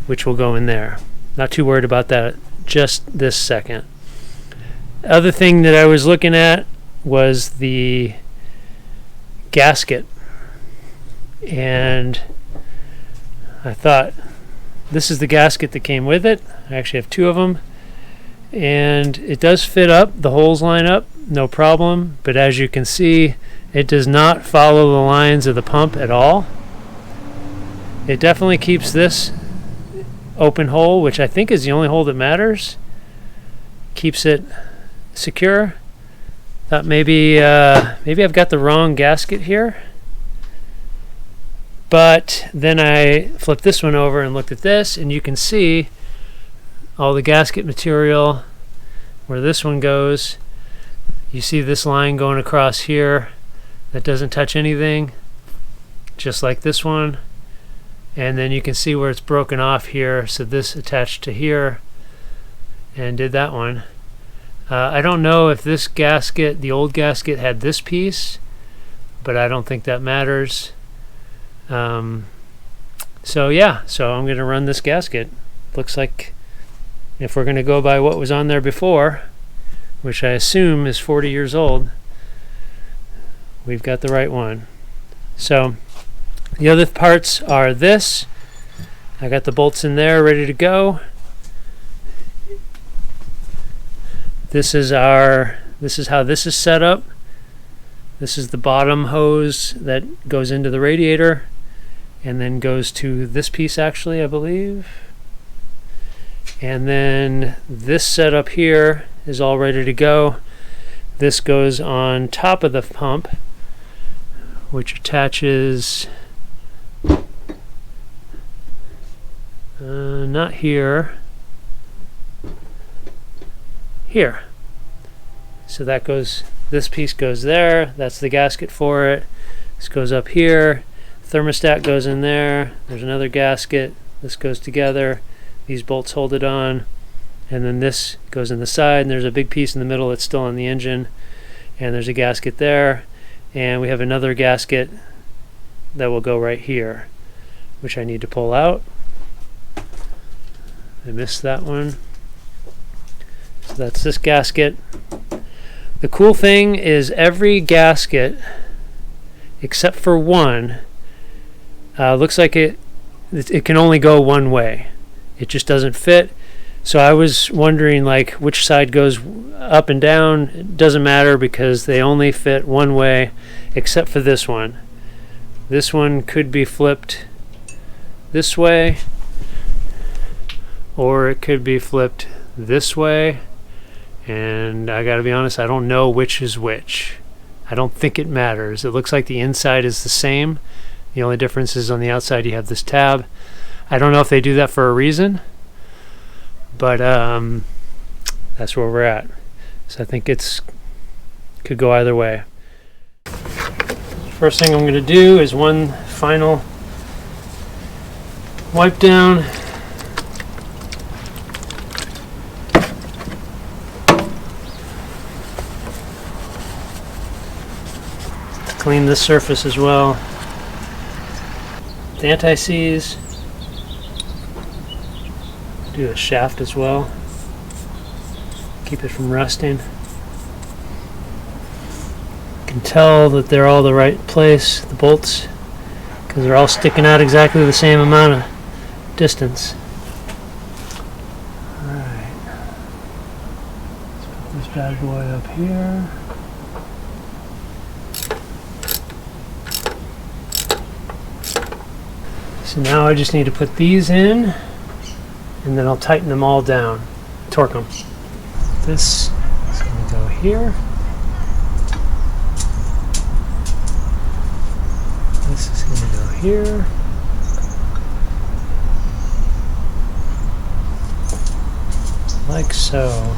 which will go in there. Not too worried about that just this second. Other thing that I was looking at was the gasket, and I thought, this is the gasket that came with it. I actually have 2 of them, and it does fit up. The holes line up, no problem, but as you can see, it does not follow the lines of the pump at all. It definitely keeps this open hole, which I think is the only hole that matters, keeps it secure. Thought maybe I've got the wrong gasket here, but then I flipped this one over and looked at this, and you can see all the gasket material where this one goes. You see this line going across here that doesn't touch anything, just like this one. And then you can see where it's broken off here, so this attached to here and did that one. I don't know if this gasket, the old gasket, had this piece, but I don't think that matters. So yeah, so I'm going to run this gasket. Looks like, if we're going to go by what was on there before, which I assume is 40 years old, we've got the right one. So the other parts are this. I got the bolts in there ready to go. This is how this is set up. This is the bottom hose that goes into the radiator and then goes to this piece, actually, I believe. And then this setup here is all ready to go. This goes on top of the pump, which attaches not here, here. So that goes, this piece goes there. That's the gasket for it. This goes up here. Thermostat goes in there. There's another gasket. This goes together. These bolts hold it on. And then this goes in the side, and there's a big piece in the middle that's still on the engine. And there's a gasket there. And we have another gasket that will go right here, which I need to pull out. I missed that one. So that's this gasket. The cool thing is every gasket, except for one, looks like it can only go one way. It just doesn't fit. So I was wondering, like, which side goes up and down. It doesn't matter because they only fit one way, except for this one. This one could be flipped this way, or it could be flipped this way. And I gotta be honest, I don't know which is which. I don't think it matters. It looks like the inside is the same. The only difference is on the outside you have this tab. I don't know if they do that for a reason, but that's where we're at. So I think could go either way. First thing I'm going to do is one final wipe down. Clean this surface as well. The anti-seize. Do the shaft as well. Keep it from rusting. You can tell that they're all the right place, the bolts, because they're all sticking out exactly the same amount of distance. Alright. Let's put this bad boy up here. So now I just need to put these in, and then I'll tighten them all down, torque them. This is going to go here. This is going to go here. Like so.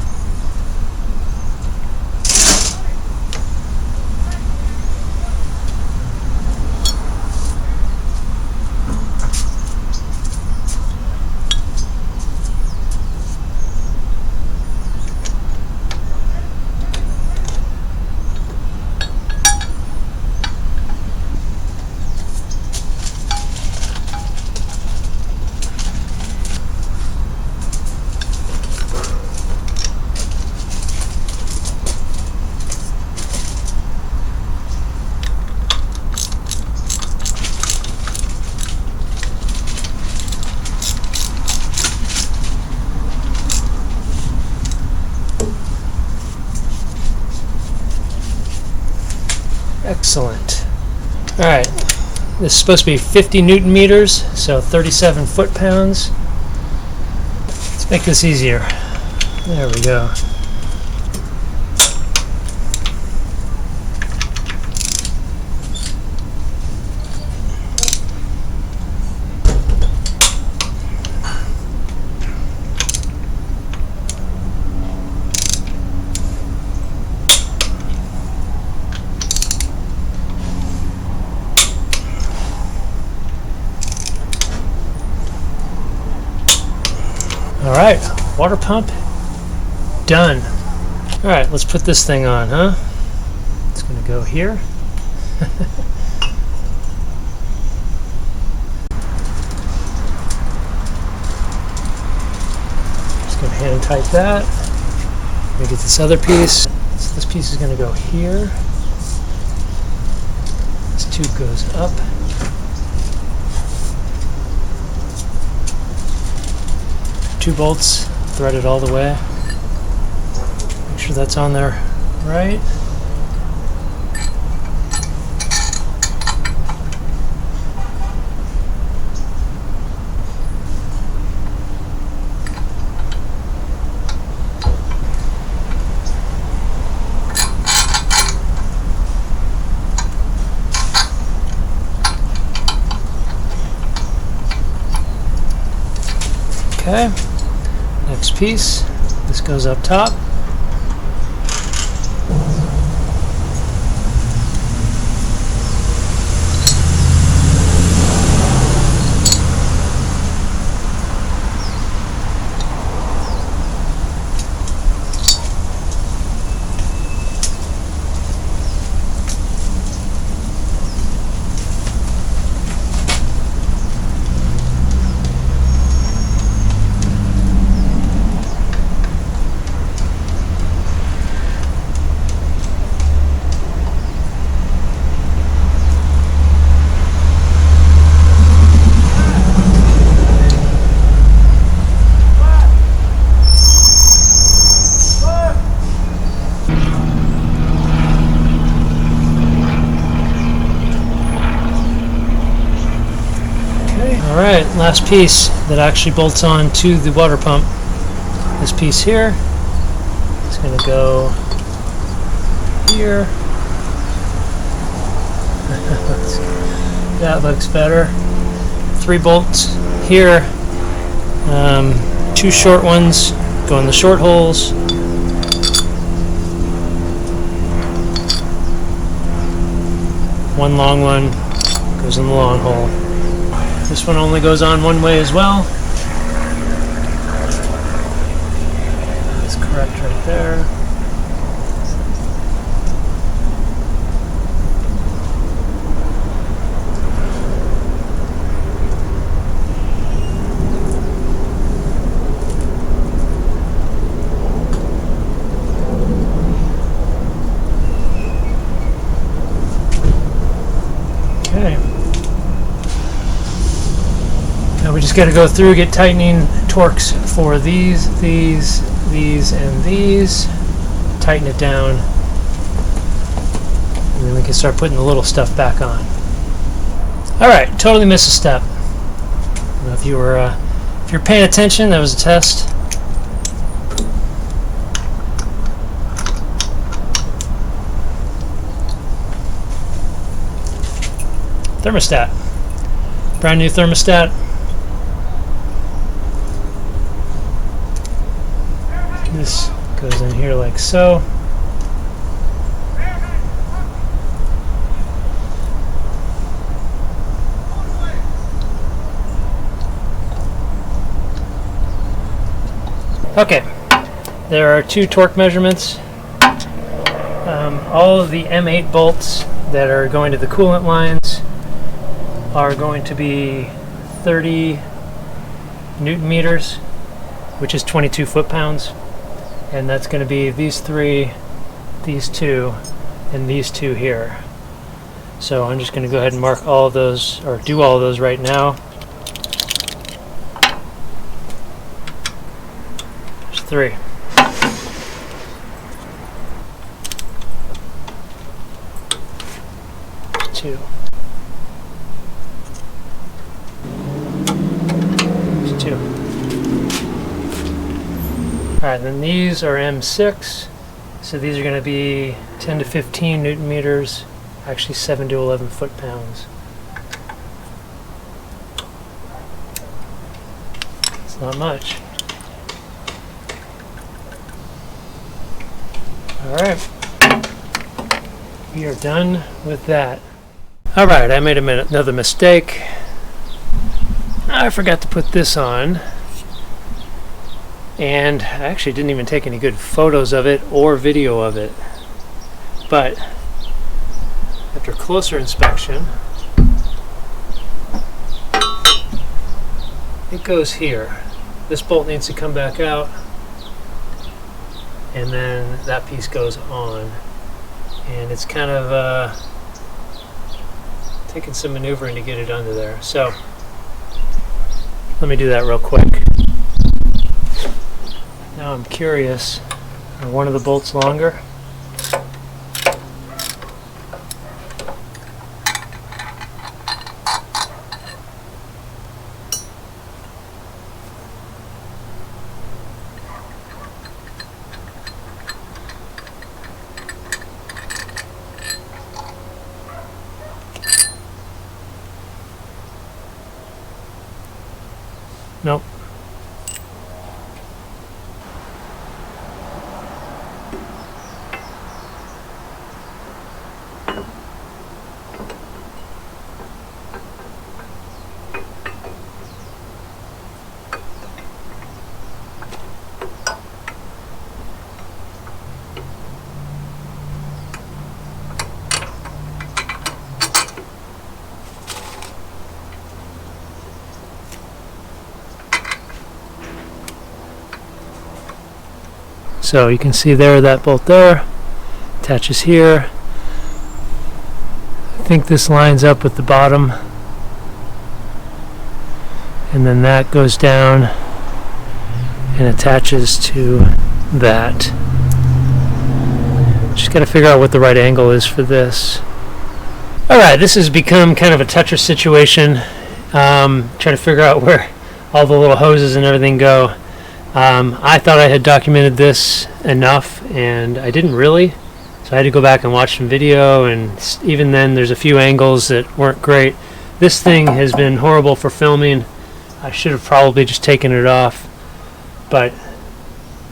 Excellent. All right, this is supposed to be 50 Newton meters, so 37 foot-pounds. Let's make this easier. There we go. All right, water pump done. All right, let's put this thing on, huh? It's gonna go here. Just gonna hand tight that. Gonna get this other piece. So this piece is gonna go here. This tube goes up. Two bolts threaded all the way. Make sure that's on there right. Okay. Next piece, this goes up top. Alright, last piece that actually bolts on to the water pump. This piece here is going to go here. That looks better. 3 bolts here. 2 short ones go in the short holes. One long one goes in the long hole. This one only goes on one way as well. That's correct right there. Okay. Now we just got to go through, get tightening torques for these, and these. Tighten it down, and then we can start putting the little stuff back on. All right, totally missed a step. I don't know if you're paying attention, that was a test. Thermostat, brand new thermostat. This goes in here like so. Okay, there are 2 torque measurements. All of the M8 bolts that are going to the coolant lines are going to be 30 Newton meters, which is 22 foot-pounds. And that's going to be these 3, these 2, and these 2 here. So I'm just going to go ahead and mark all of those, or do all of those right now. There's 3. 2. There's 2. Alright, then these are M6. So these are going to be 10 to 15 Newton meters, actually 7 to 11 foot-pounds. It's not much. Alright, we are done with that. Alright, I made another mistake. I forgot to put this on. And I actually didn't even take any good photos of it or video of it. But after closer inspection, it goes here. This bolt needs to come back out, and then that piece goes on. And it's kind of taking some maneuvering to get it under there. So let me do that real quick. Now I'm curious, are one of the bolts longer? Nope. So you can see there, that bolt there attaches here. I think this lines up with the bottom, and then that goes down and attaches to that. Just got to figure out what the right angle is for this. Alright, this has become kind of a toucher situation. Trying to figure out where all the little hoses and everything go. I thought I had documented this enough, and I didn't really, so I had to go back and watch some video, and even then there's a few angles that weren't great. This thing has been horrible for filming. I should have probably just taken it off, but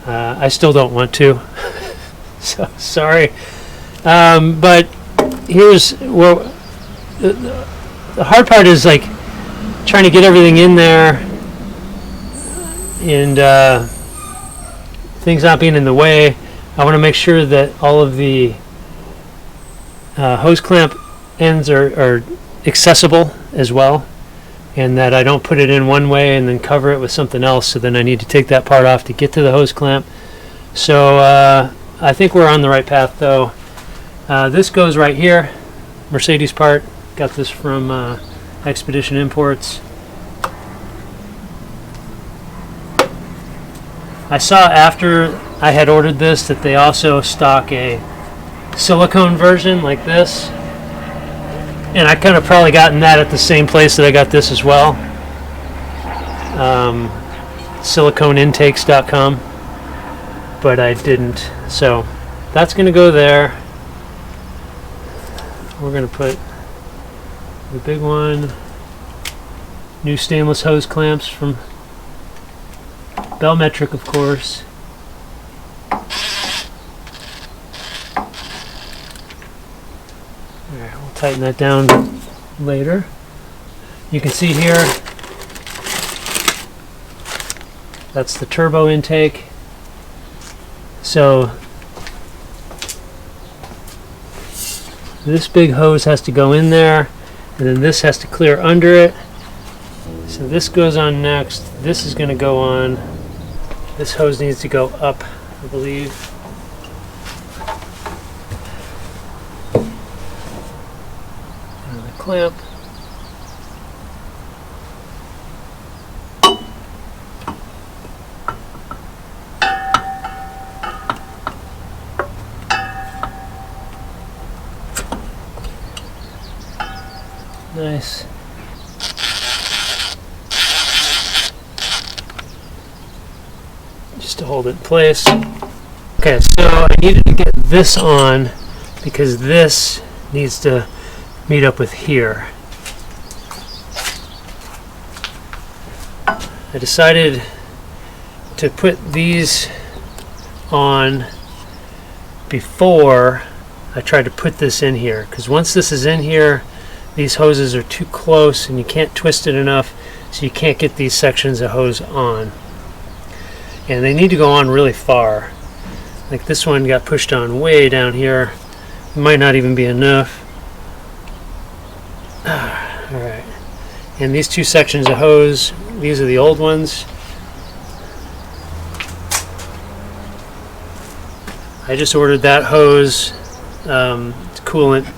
I still don't want to. So sorry. But here's where the hard part is, like, trying to get everything in there and things not being in the way. I want to make sure that all of the hose clamp ends are accessible as well, and that I don't put it in one way and then cover it with something else, so then I need to take that part off to get to the hose clamp. So I think we're on the right path, though. This goes right here, Mercedes part. Got this from Expedition Imports. I saw after I had ordered this that they also stock a silicone version like this, and I kind of probably gotten that at the same place that I got this as well. Siliconeintakes.com, but I didn't. So that's going to go there. We're going to put the big one, new stainless hose clamps from Bellmetric, of course. Alright, we'll tighten that down later. You can see here, that's the turbo intake. So this big hose has to go in there, and then this has to clear under it. So this goes on next. This is going to go on. This hose needs to go up, I believe. And the clamp. Nice. Just to hold it in place. Okay, so I needed to get this on because this needs to meet up with here. I decided to put these on before I tried to put this in here, because once this is in here, these hoses are too close and you can't twist it enough, so you can't get these sections of hose on. And they need to go on really far. Like this one got pushed on way down here. It might not even be enough. Alright. And these two sections of hose, these are the old ones. I just ordered that hose, coolant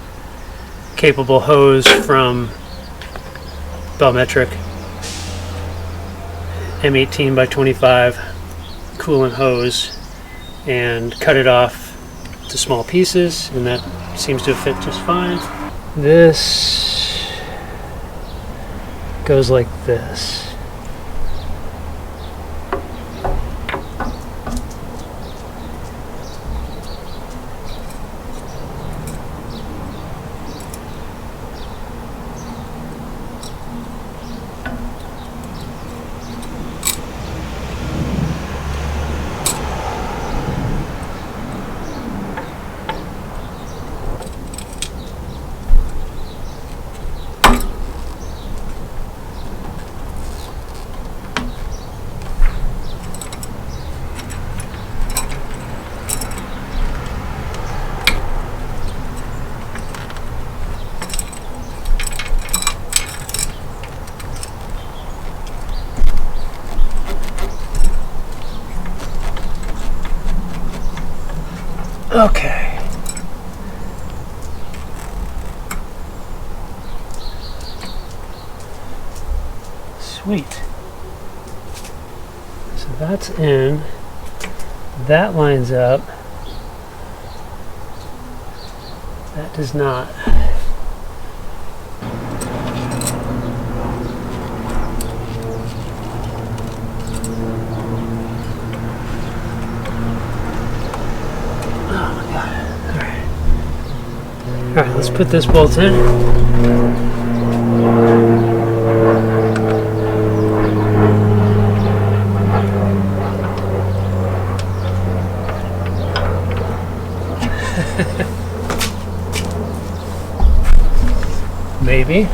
capable hose from Bellmetric, M18 by 25 coolant hose, and cut it off to small pieces, and that seems to fit just fine. This goes like this. Okay. Sweet. So that's in. That lines up. That does not. Alright, let's put this bolt in. Maybe.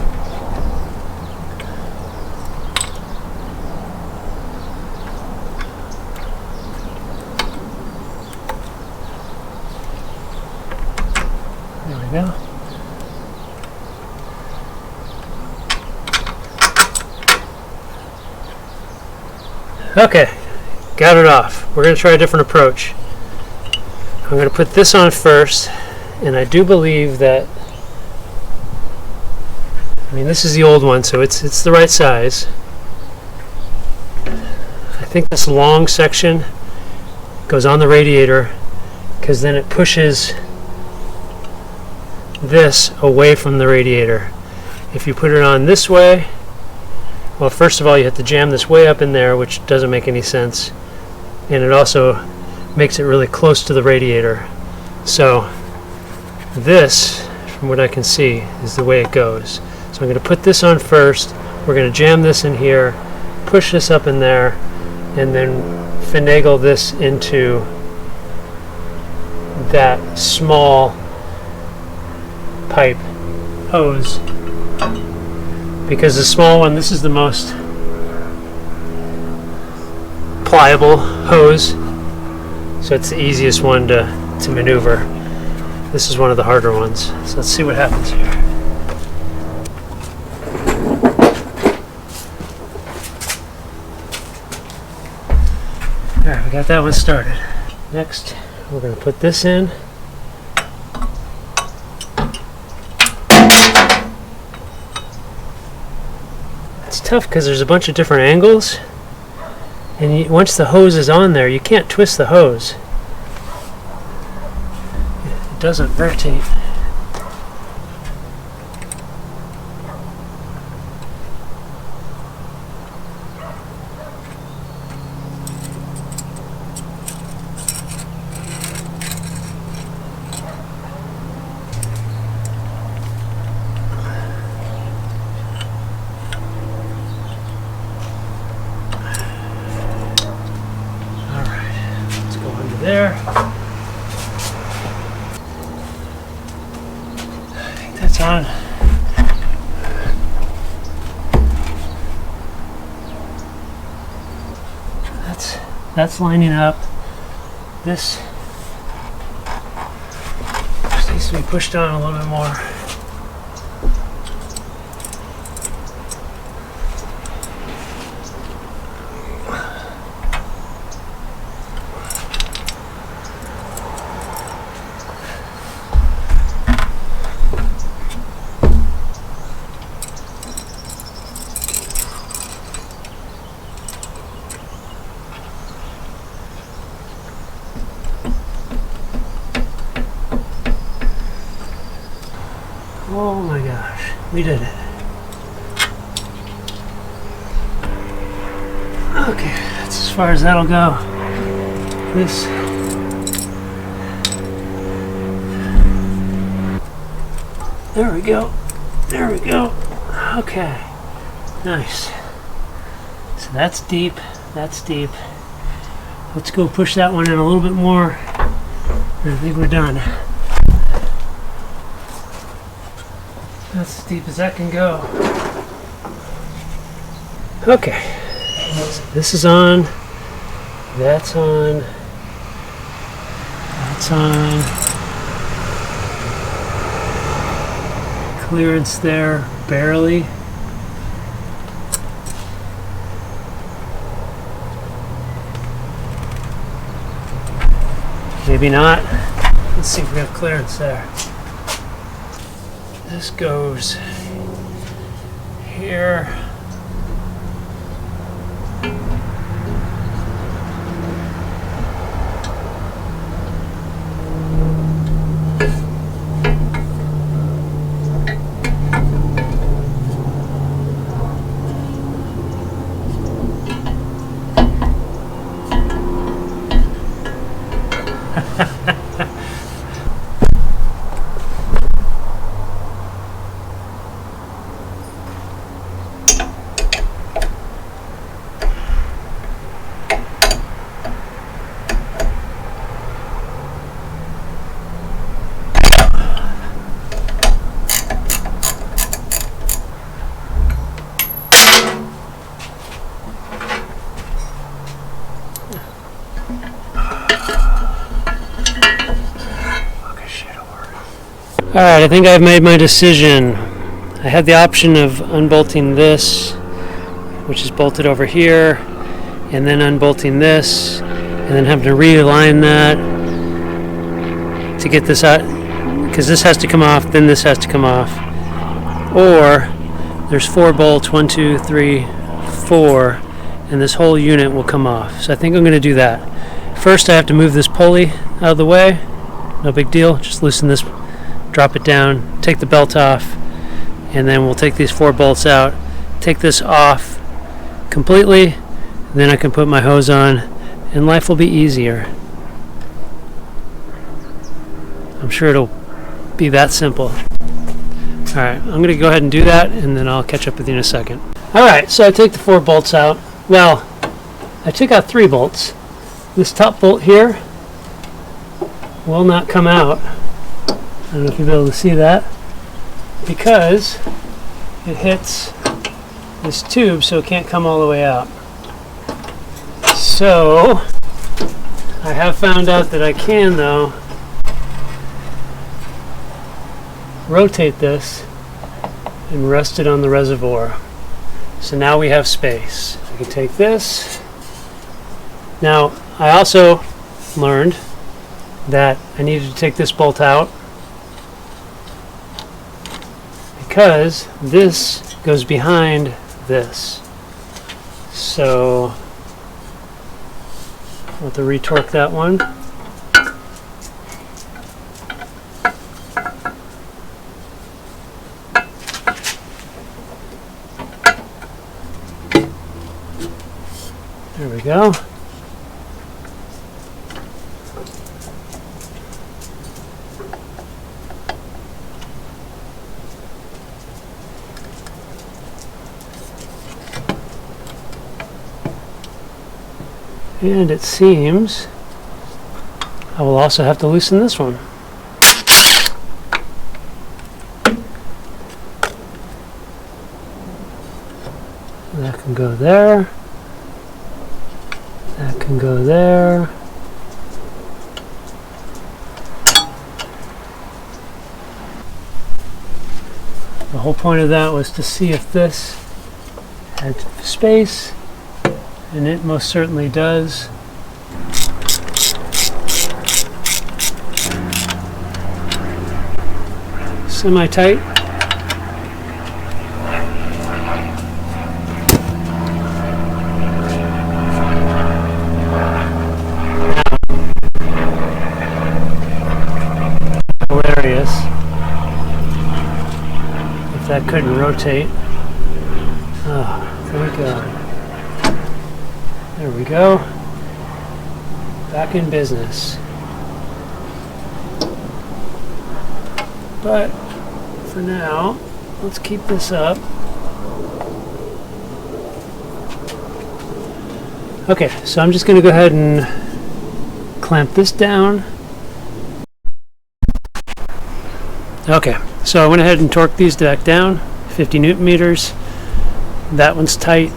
There we go. Okay, got it off. We're going to try a different approach. I'm going to put this on first, and I do believe that, I mean, this is the old one, so it's the right size. I think this long section goes on the radiator, because then it pushes this away from the radiator. If you put it on this way, well, first of all, you have to jam this way up in there, which doesn't make any sense, and it also makes it really close to the radiator. So this, from what I can see, is the way it goes. So I'm going to put this on first, we're going to jam this in here, push this up in there, and then finagle this into that small pipe hose, because the small one, this is the most pliable hose, so it's the easiest one to maneuver. This is one of the harder ones, so let's see what happens here. Alright, we got that one started. Next, we're going to put this in. It's tough because there's a bunch of different angles, and once the hose is on there, you can't twist the hose. It doesn't rotate. there. I think that's on. That's lining up. This just needs to be pushed on a little bit more. Oh my gosh, we did it. Okay, that's as far as that'll go. This. There we go. There we go. Okay, nice. So that's deep, that's deep. Let's go push that one in a little bit more. I think we're done. That's as deep as that can go. Okay, so this is on, that's on, that's on. Clearance there, barely. Maybe not. Let's see if we have clearance there. This goes here. Alright, I think I've made my decision. I had the option of unbolting this, which is bolted over here, and then unbolting this, and then having to realign that to get this out, because this has to come off, then this has to come off. Or there's 4 bolts, 1, 2, 3, 4, and this whole unit will come off. So I think I'm going to do that. First I have to move this pulley out of the way. No big deal, just loosen this, drop it down, take the belt off, and then we'll take these 4 bolts out, take this off completely, then I can put my hose on and life will be easier. I'm sure it'll be that simple. Alright, I'm going to go ahead and do that and then I'll catch up with you in a second. Alright, so I take the 4 bolts out. Well, I took out 3 bolts. This top bolt here will not come out. I don't know if you'll be able to see that, because it hits this tube, so it can't come all the way out. So I have found out that I can, though, rotate this and rest it on the reservoir. So now we have space. I can take this. Now I also learned that I needed to take this bolt out because this goes behind this. So I'll have to retorque that one. There we go. And it seems I will also have to loosen this one. That can go there. That can go there. The whole point of that was to see if this had space, and it most certainly does. Semi-tight. Hilarious. If that couldn't rotate. Oh, thank God. There we go. Back in business. But for now, let's keep this up. Okay, so I'm just going to go ahead and clamp this down. Okay, so I went ahead and torqued these back down, 50 Newton meters. That one's tight.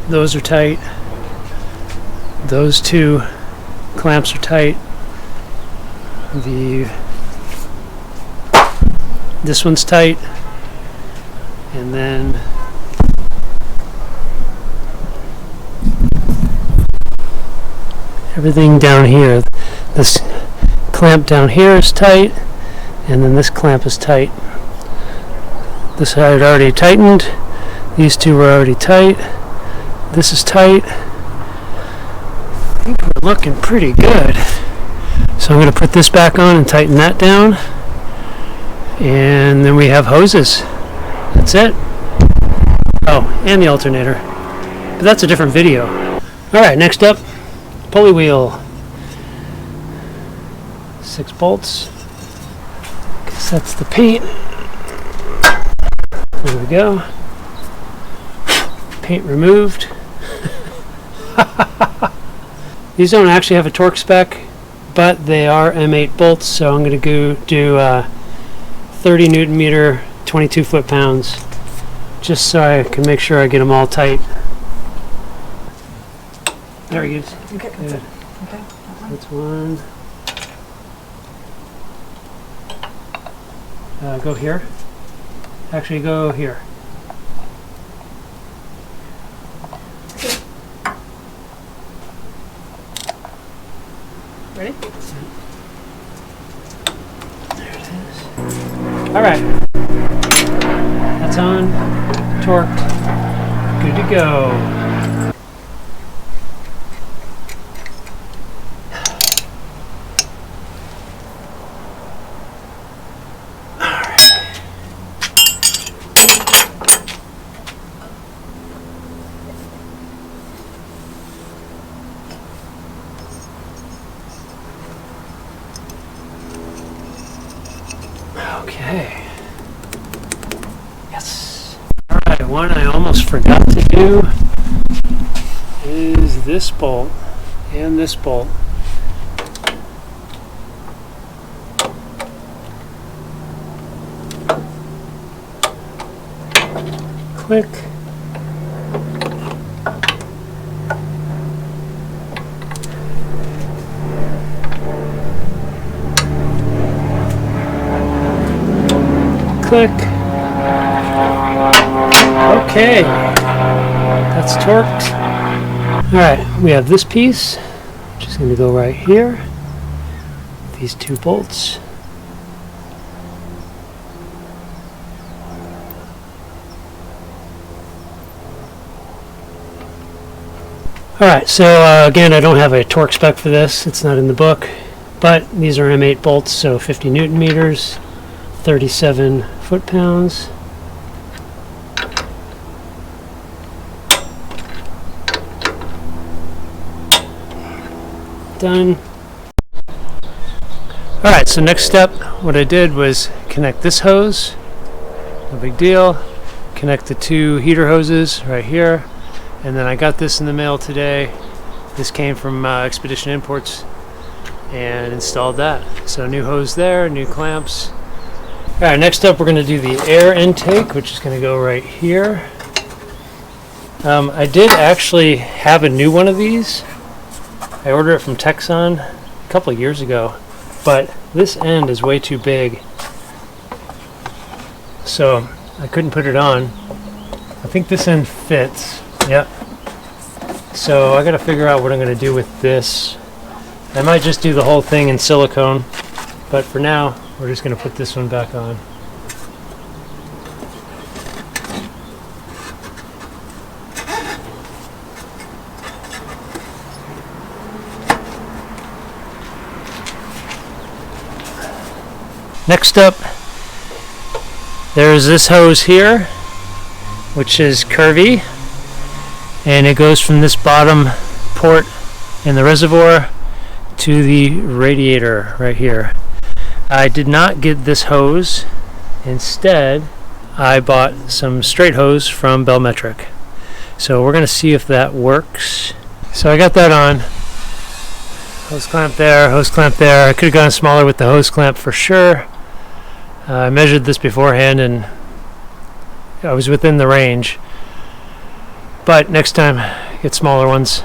Those are tight. Those two clamps are tight. This one's tight. And then everything down here. This clamp down here is tight. And then this clamp is tight. This I had already tightened. These two were already tight. This is tight. I think we're looking pretty good. So I'm going to put this back on and tighten that down. And then we have hoses. That's it. Oh, and the alternator. But that's a different video. Alright, next up, pulley wheel. 6 bolts. Guess that's the paint. There we go. Paint removed. These don't actually have a torque spec, but they are M8 bolts, so I'm going to go do 30 Newton meter, 22 foot-pounds, just so I can make sure I get them all tight. There he is. Okay, that's it. Okay, That's one. Go here. Actually, go here. Ready? There it is. All right. That's on. Torqued. Good to go. Okay. Yes. Alright, one I almost forgot to do is this bolt and this bolt. Click. Click. Okay, that's torqued. Alright, we have this piece, which is going to go right here. These 2 bolts. Alright, so again, I don't have a torque spec for this, it's not in the book, but these are M8 bolts, so 50 Newton meters, 37 foot-pounds. Done. Alright, so next step, what I did was connect this hose, no big deal, connect the 2 heater hoses right here, and then I got this in the mail today. This came from Expedition Imports. and installed that. So new hose there, new clamps. Alright, next up we're going to do the air intake, which is going to go right here. I did actually have a new one of these. I ordered it from Texon a couple of years ago, but this end is way too big, so I couldn't put it on. I think this end fits. Yep. So I got to figure out what I'm going to do with this. I might just do the whole thing in silicone, but for now we're just going to put this one back on. Next up, there's this hose here, which is curvy, and it goes from this bottom port in the reservoir to the radiator right here. I did not get this hose. Instead, I bought some straight hose from Bellmetric. So we're going to see if that works. So I got that on. Hose clamp there, hose clamp there. I could have gone smaller with the hose clamp for sure. I measured this beforehand and I was within the range. But next time, get smaller ones.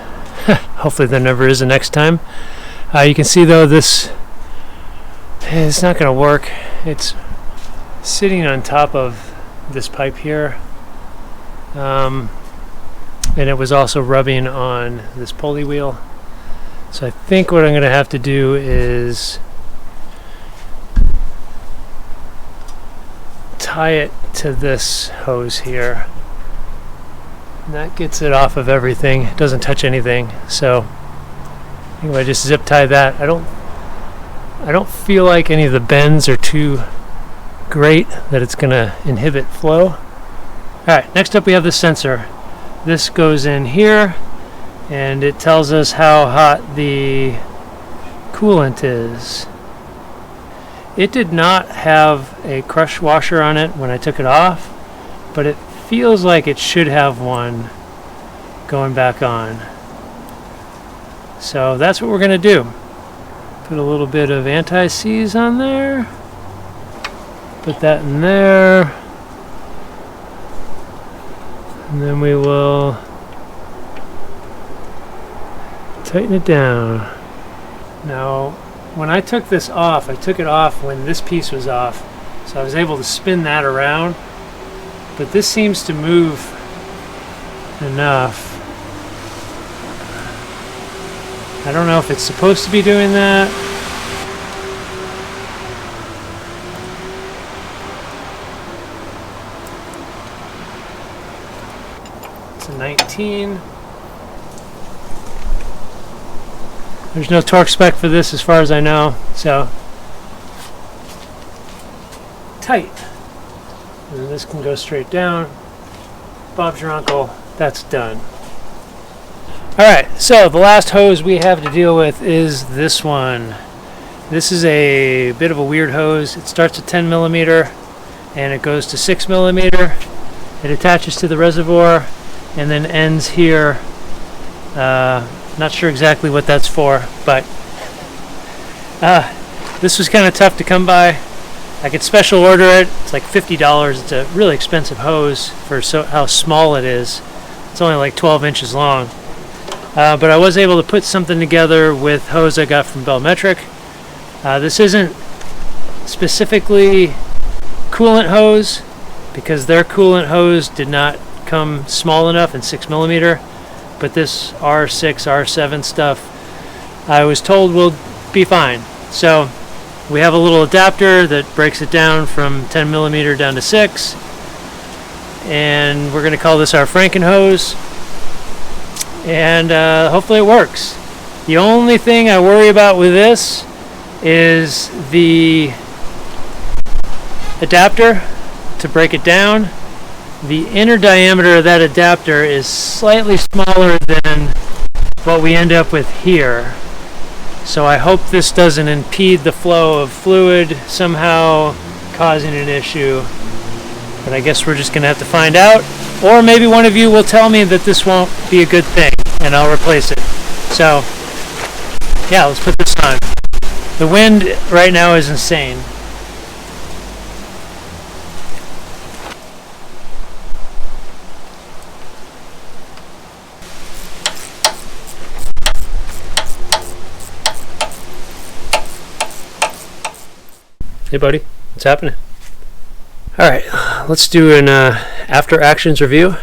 Hopefully there never is a next time. You can see though this it's not going to work. It's sitting on top of this pipe here, and it was also rubbing on this pulley wheel. So I think what I'm going to have to do is tie it to this hose here. And that gets it off of everything. It doesn't touch anything. So I think if I just zip tie that, I don't feel like any of the bends are too great that it's going to inhibit flow. Alright, next up we have the sensor. This goes in here and it tells us how hot the coolant is. It did not have a crush washer on it when I took it off, but it feels like it should have one going back on. So that's what we're going to do. Put a little bit of anti-seize on there. Put that in there. And then we will tighten it down. Now, when I took this off, I took it off when this piece was off. So I was able to spin that around. But this seems to move enough. I don't know if it's supposed to be doing that. It's a 19. There's no torque spec for this as far as I know, so tight. And then this can go straight down. Bob's your uncle. That's done. Alright, so the last hose we have to deal with is this one. This is a bit of a weird hose. It starts at 10 millimeter and it goes to 6 millimeter. It attaches to the reservoir and then ends here. Not sure exactly what that's for, but this was kind of tough to come by. I could special order it. It's like $50. It's a really expensive hose for how small it is. It's only like 12 inches long. But I was able to put something together with hose I got from Bellmetric. This isn't specifically coolant hose because their coolant hose did not come small enough in 6 millimeter. But this R6, R7 stuff, I was told will be fine. So we have a little adapter that breaks it down from 10 millimeter down to 6. And we're going to call this our Frankenhose. And hopefully it works. The only thing I worry about with this is the adapter to break it down. The inner diameter of that adapter is slightly smaller than what we end up with here. So I hope this doesn't impede the flow of fluid, somehow causing an issue. But I guess we're just going to have to find out. Or maybe one of you will tell me that this won't be a good thing and I'll replace it. So, yeah, let's put this on. The wind right now is insane. Hey buddy, what's happening? Alright, let's do an after actions review.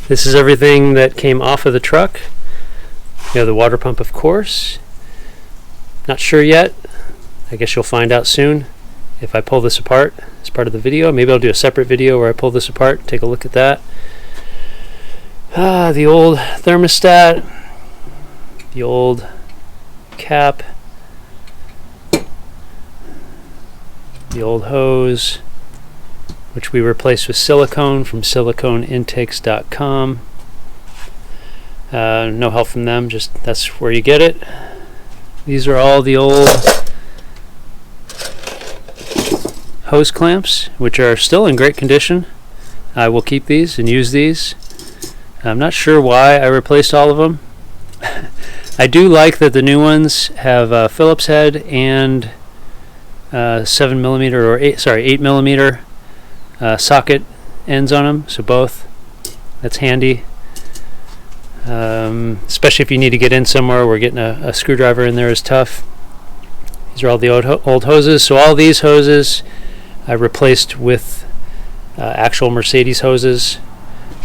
This is everything that came off of the truck. You have the water pump, of course. Not sure yet. I guess you'll find out soon if I pull this apart as part of the video. Maybe I'll do a separate video where I pull this apart. Take a look at that. The old thermostat. The old cap. The old hose, which we replaced with silicone from siliconeintakes.com. No help from them, just that's where you get it. These are all the old hose clamps, which are still in great condition. I will keep these and use these. I'm not sure why I replaced all of them. I do like that the new ones have a Phillips head and 7mm or 8mm socket ends on them, so both. That's handy, especially if you need to get in somewhere where getting a screwdriver in there is tough. These are all the old hoses. So all these hoses I replaced with actual Mercedes hoses,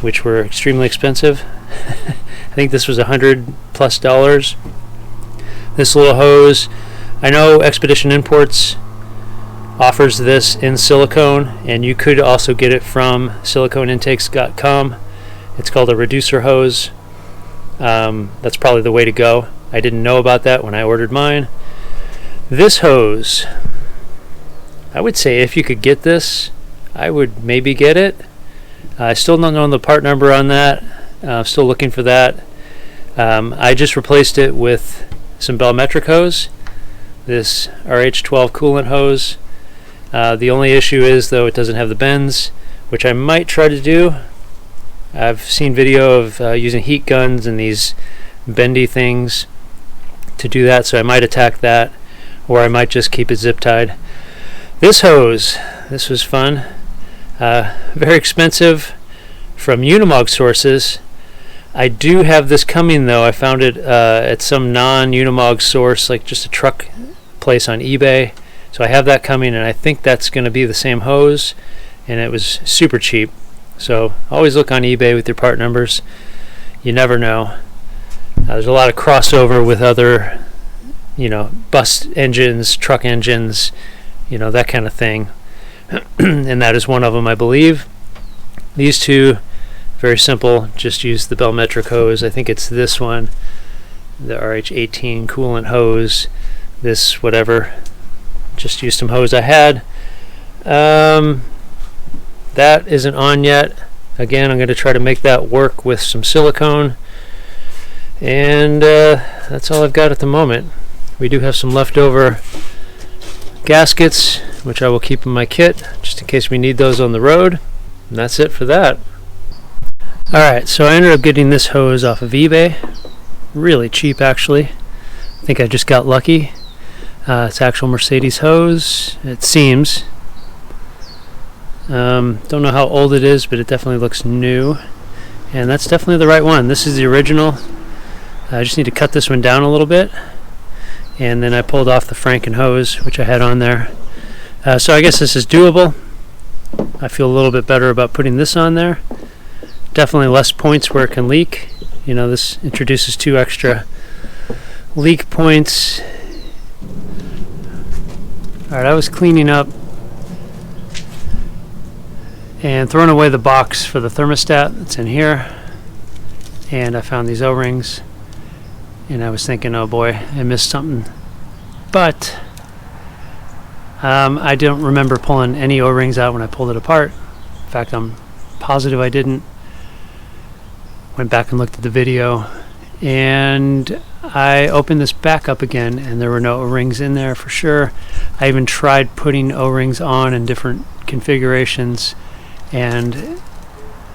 which were extremely expensive. I think this was $100+ This little hose, I know Expedition Imports offers this in silicone, and you could also get it from siliconeintakes.com. It's called a reducer hose. That's probably the way to go. I didn't know about that when I ordered mine. This hose, I would say if you could get this, I would maybe get it. I still don't know the part number on that. I'm still looking for that. I just replaced it with some Bellmetric hose, this RH12 coolant hose. The only issue is, though, it doesn't have the bends, which I might try to do. I've seen video of using heat guns and these bendy things to do that, so I might attack that, or I might just keep it zip tied. This hose, this was fun. Very expensive from Unimog sources. I do have this coming, though. I found it at some non-Unimog source, like just a truck place on eBay. So I have that coming, and I think that's going to be the same hose, and it was super cheap. So always look on eBay with your part numbers. You never know. There's a lot of crossover with other, bus engines, truck engines, that kind of thing. And that is one of them, I believe. These two, very simple. Just use the Bellmetric hose. I think it's this one, the RH18 coolant hose. This whatever. Just used some hose I had. That isn't on yet. Again, I'm going to try to make that work with some silicone. And that's all I've got at the moment. We do have some leftover gaskets, which I will keep in my kit, just in case we need those on the road. And that's it for that. Alright, so I ended up getting this hose off of eBay. Really cheap, actually. I think I just got lucky. It's actual Mercedes hose, it seems. Don't know how old it is, but it definitely looks new. And that's definitely the right one. This is the original. I just need to cut this one down a little bit. And then I pulled off the Frankenhose, which I had on there. So I guess this is doable. I feel a little bit better about putting this on there. Definitely less points where it can leak. This introduces 2 extra leak points. Alright, I was cleaning up and throwing away the box for the thermostat that's in here, and I found these O-rings, and I was thinking, oh boy, I missed something. But I don't remember pulling any O-rings out when I pulled it apart. In fact, I'm positive I didn't. Went back and looked at the video, and I opened this back up again, and there were no O-rings in there for sure. I even tried putting O-rings on in different configurations, and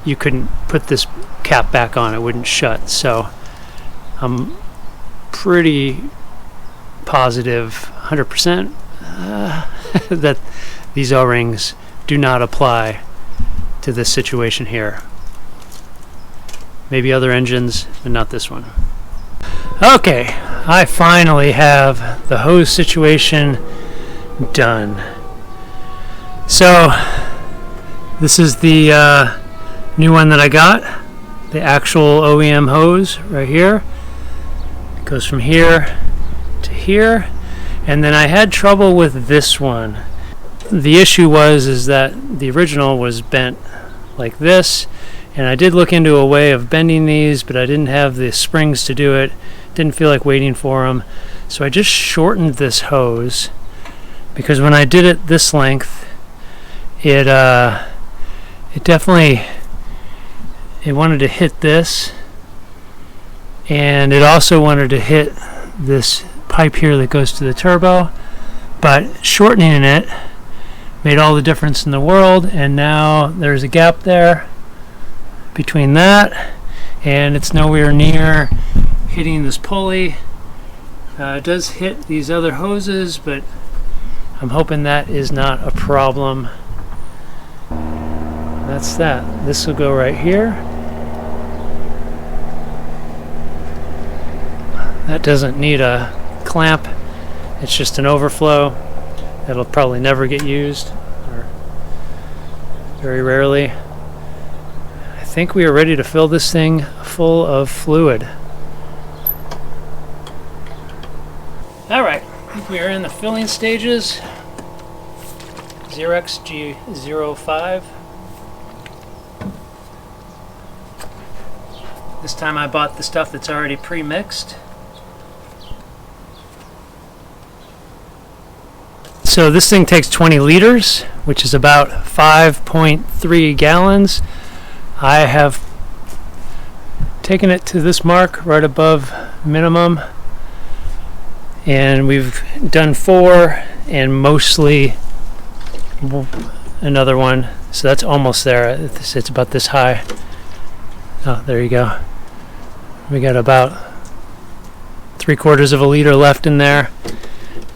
you couldn't put this cap back on, it wouldn't shut. So I'm pretty positive 100% that these O-rings do not apply to this situation here. Maybe other engines, but not this one. Okay, I finally have the hose situation done. So this is the new one that I got, the actual OEM hose right here. It goes from here to here, and then I had trouble with this one. The issue is that the original was bent like this, and I did look into a way of bending these, but I didn't have the springs to do it. Didn't feel like waiting for them, so I just shortened this hose, because when I did it this length, it definitely wanted to hit this, and it also wanted to hit this pipe here that goes to the turbo, but shortening it made all the difference in the world. And now there's a gap there between that, and it's nowhere near hitting this pulley. It does hit these other hoses, but I'm hoping that is not a problem. That's that. This will go right here. That doesn't need a clamp. It's just an overflow. That'll probably never get used, or very rarely. I think we are ready to fill this thing full of fluid. Alright, I think we are in the filling stages. Xerox G05. This time I bought the stuff that's already pre-mixed. So this thing takes 20 liters, which is about 5.3 gallons. I have taken it to this mark right above minimum, and we've done 4 and mostly another one, so that's almost there. It's about this high. Oh, there you go. We got about 3/4 of a liter left in there,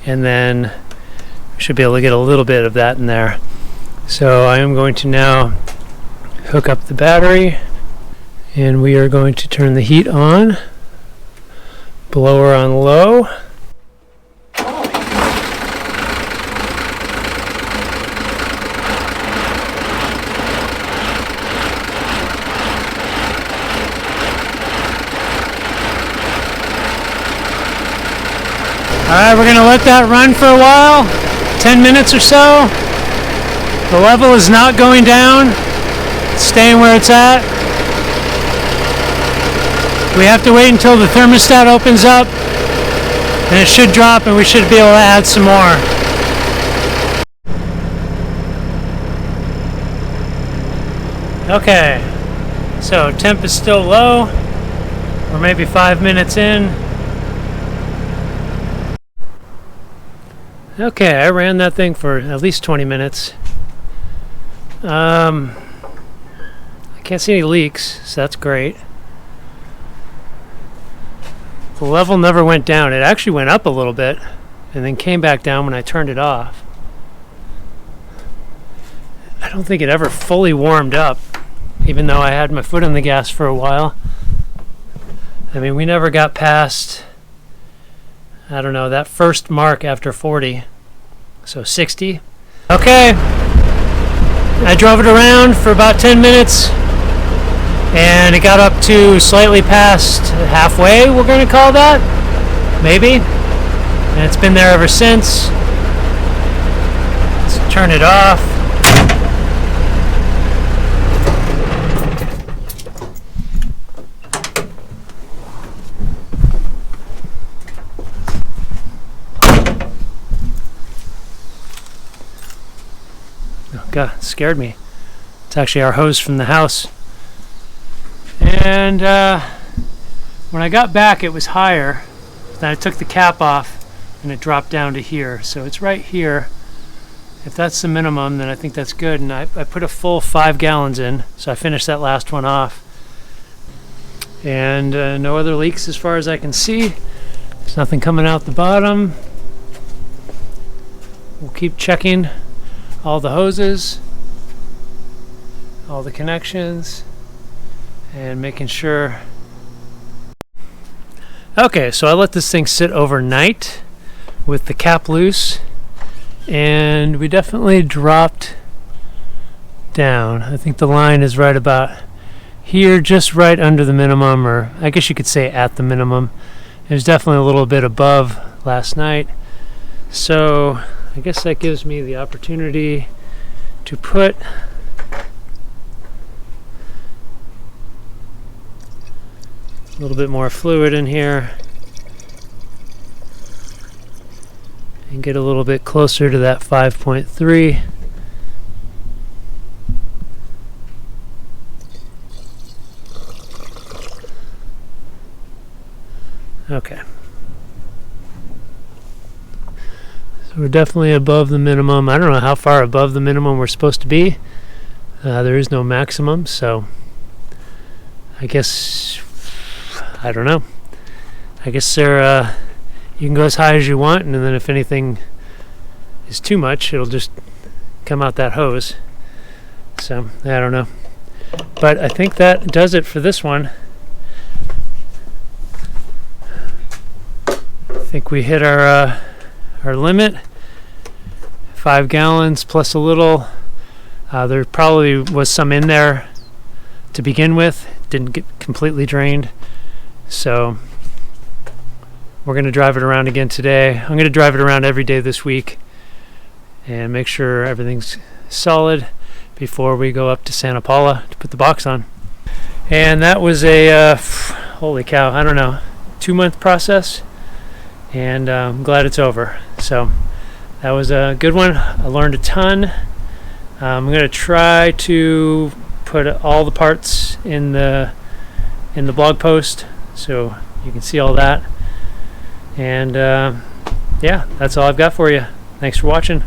and then we should be able to get a little bit of that in there. So I am going to now hook up the battery, and we are going to turn the heat on, blower on low. Alright, we're going to let that run for a while, 10 minutes or so. The level is not going down, it's staying where it's at. We have to wait until the thermostat opens up, and it should drop, and we should be able to add some more. Okay, so temp is still low. We're maybe 5 minutes in. Okay, I ran that thing for at least 20 minutes. I can't see any leaks, so that's great. The level never went down. It actually went up a little bit and then came back down when I turned it off. I don't think it ever fully warmed up, even though I had my foot on the gas for a while. I mean, we never got past, I don't know, that first mark after 40, so 60. Okay, I drove it around for about 10 minutes, and it got up to slightly past halfway, we're going to call that, maybe, and it's been there ever since. Let's turn it off. God, it scared me. It's actually our hose from the house. And when I got back, it was higher. Then I took the cap off, and it dropped down to here. So it's right here. If that's the minimum, then I think that's good. And I put a full 5 gallons in, so I finished that last one off. And no other leaks as far as I can see. There's nothing coming out the bottom. we'll keep checking all the hoses, all the connections, and making sure. Okay, so I let this thing sit overnight with the cap loose, and we definitely dropped down. I think the line is right about here, just right under the minimum, or I guess you could say at the minimum. It was definitely a little bit above last night, so I guess that gives me the opportunity to put a little bit more fluid in here and get a little bit closer to that 5.3. Okay. So we're definitely above the minimum. I don't know how far above the minimum we're supposed to be. There is no maximum, so I guess, I don't know. I guess there, you can go as high as you want, and then if anything is too much, it'll just come out that hose. So, I don't know. But I think that does it for this one. I think we hit our limit. 5 gallons plus a little. There probably was some in there to begin with. Didn't get completely drained. So we're going to drive it around again today. I'm going to drive it around every day this week and make sure everything's solid before we go up to Santa Paula to put the box on. And that was a, holy cow, I don't know, 2-month process. And I'm glad it's over. So that was a good one. I learned a ton. I'm going to try to put all the parts in the blog post so you can see all that. And yeah, that's all I've got for you. Thanks for watching.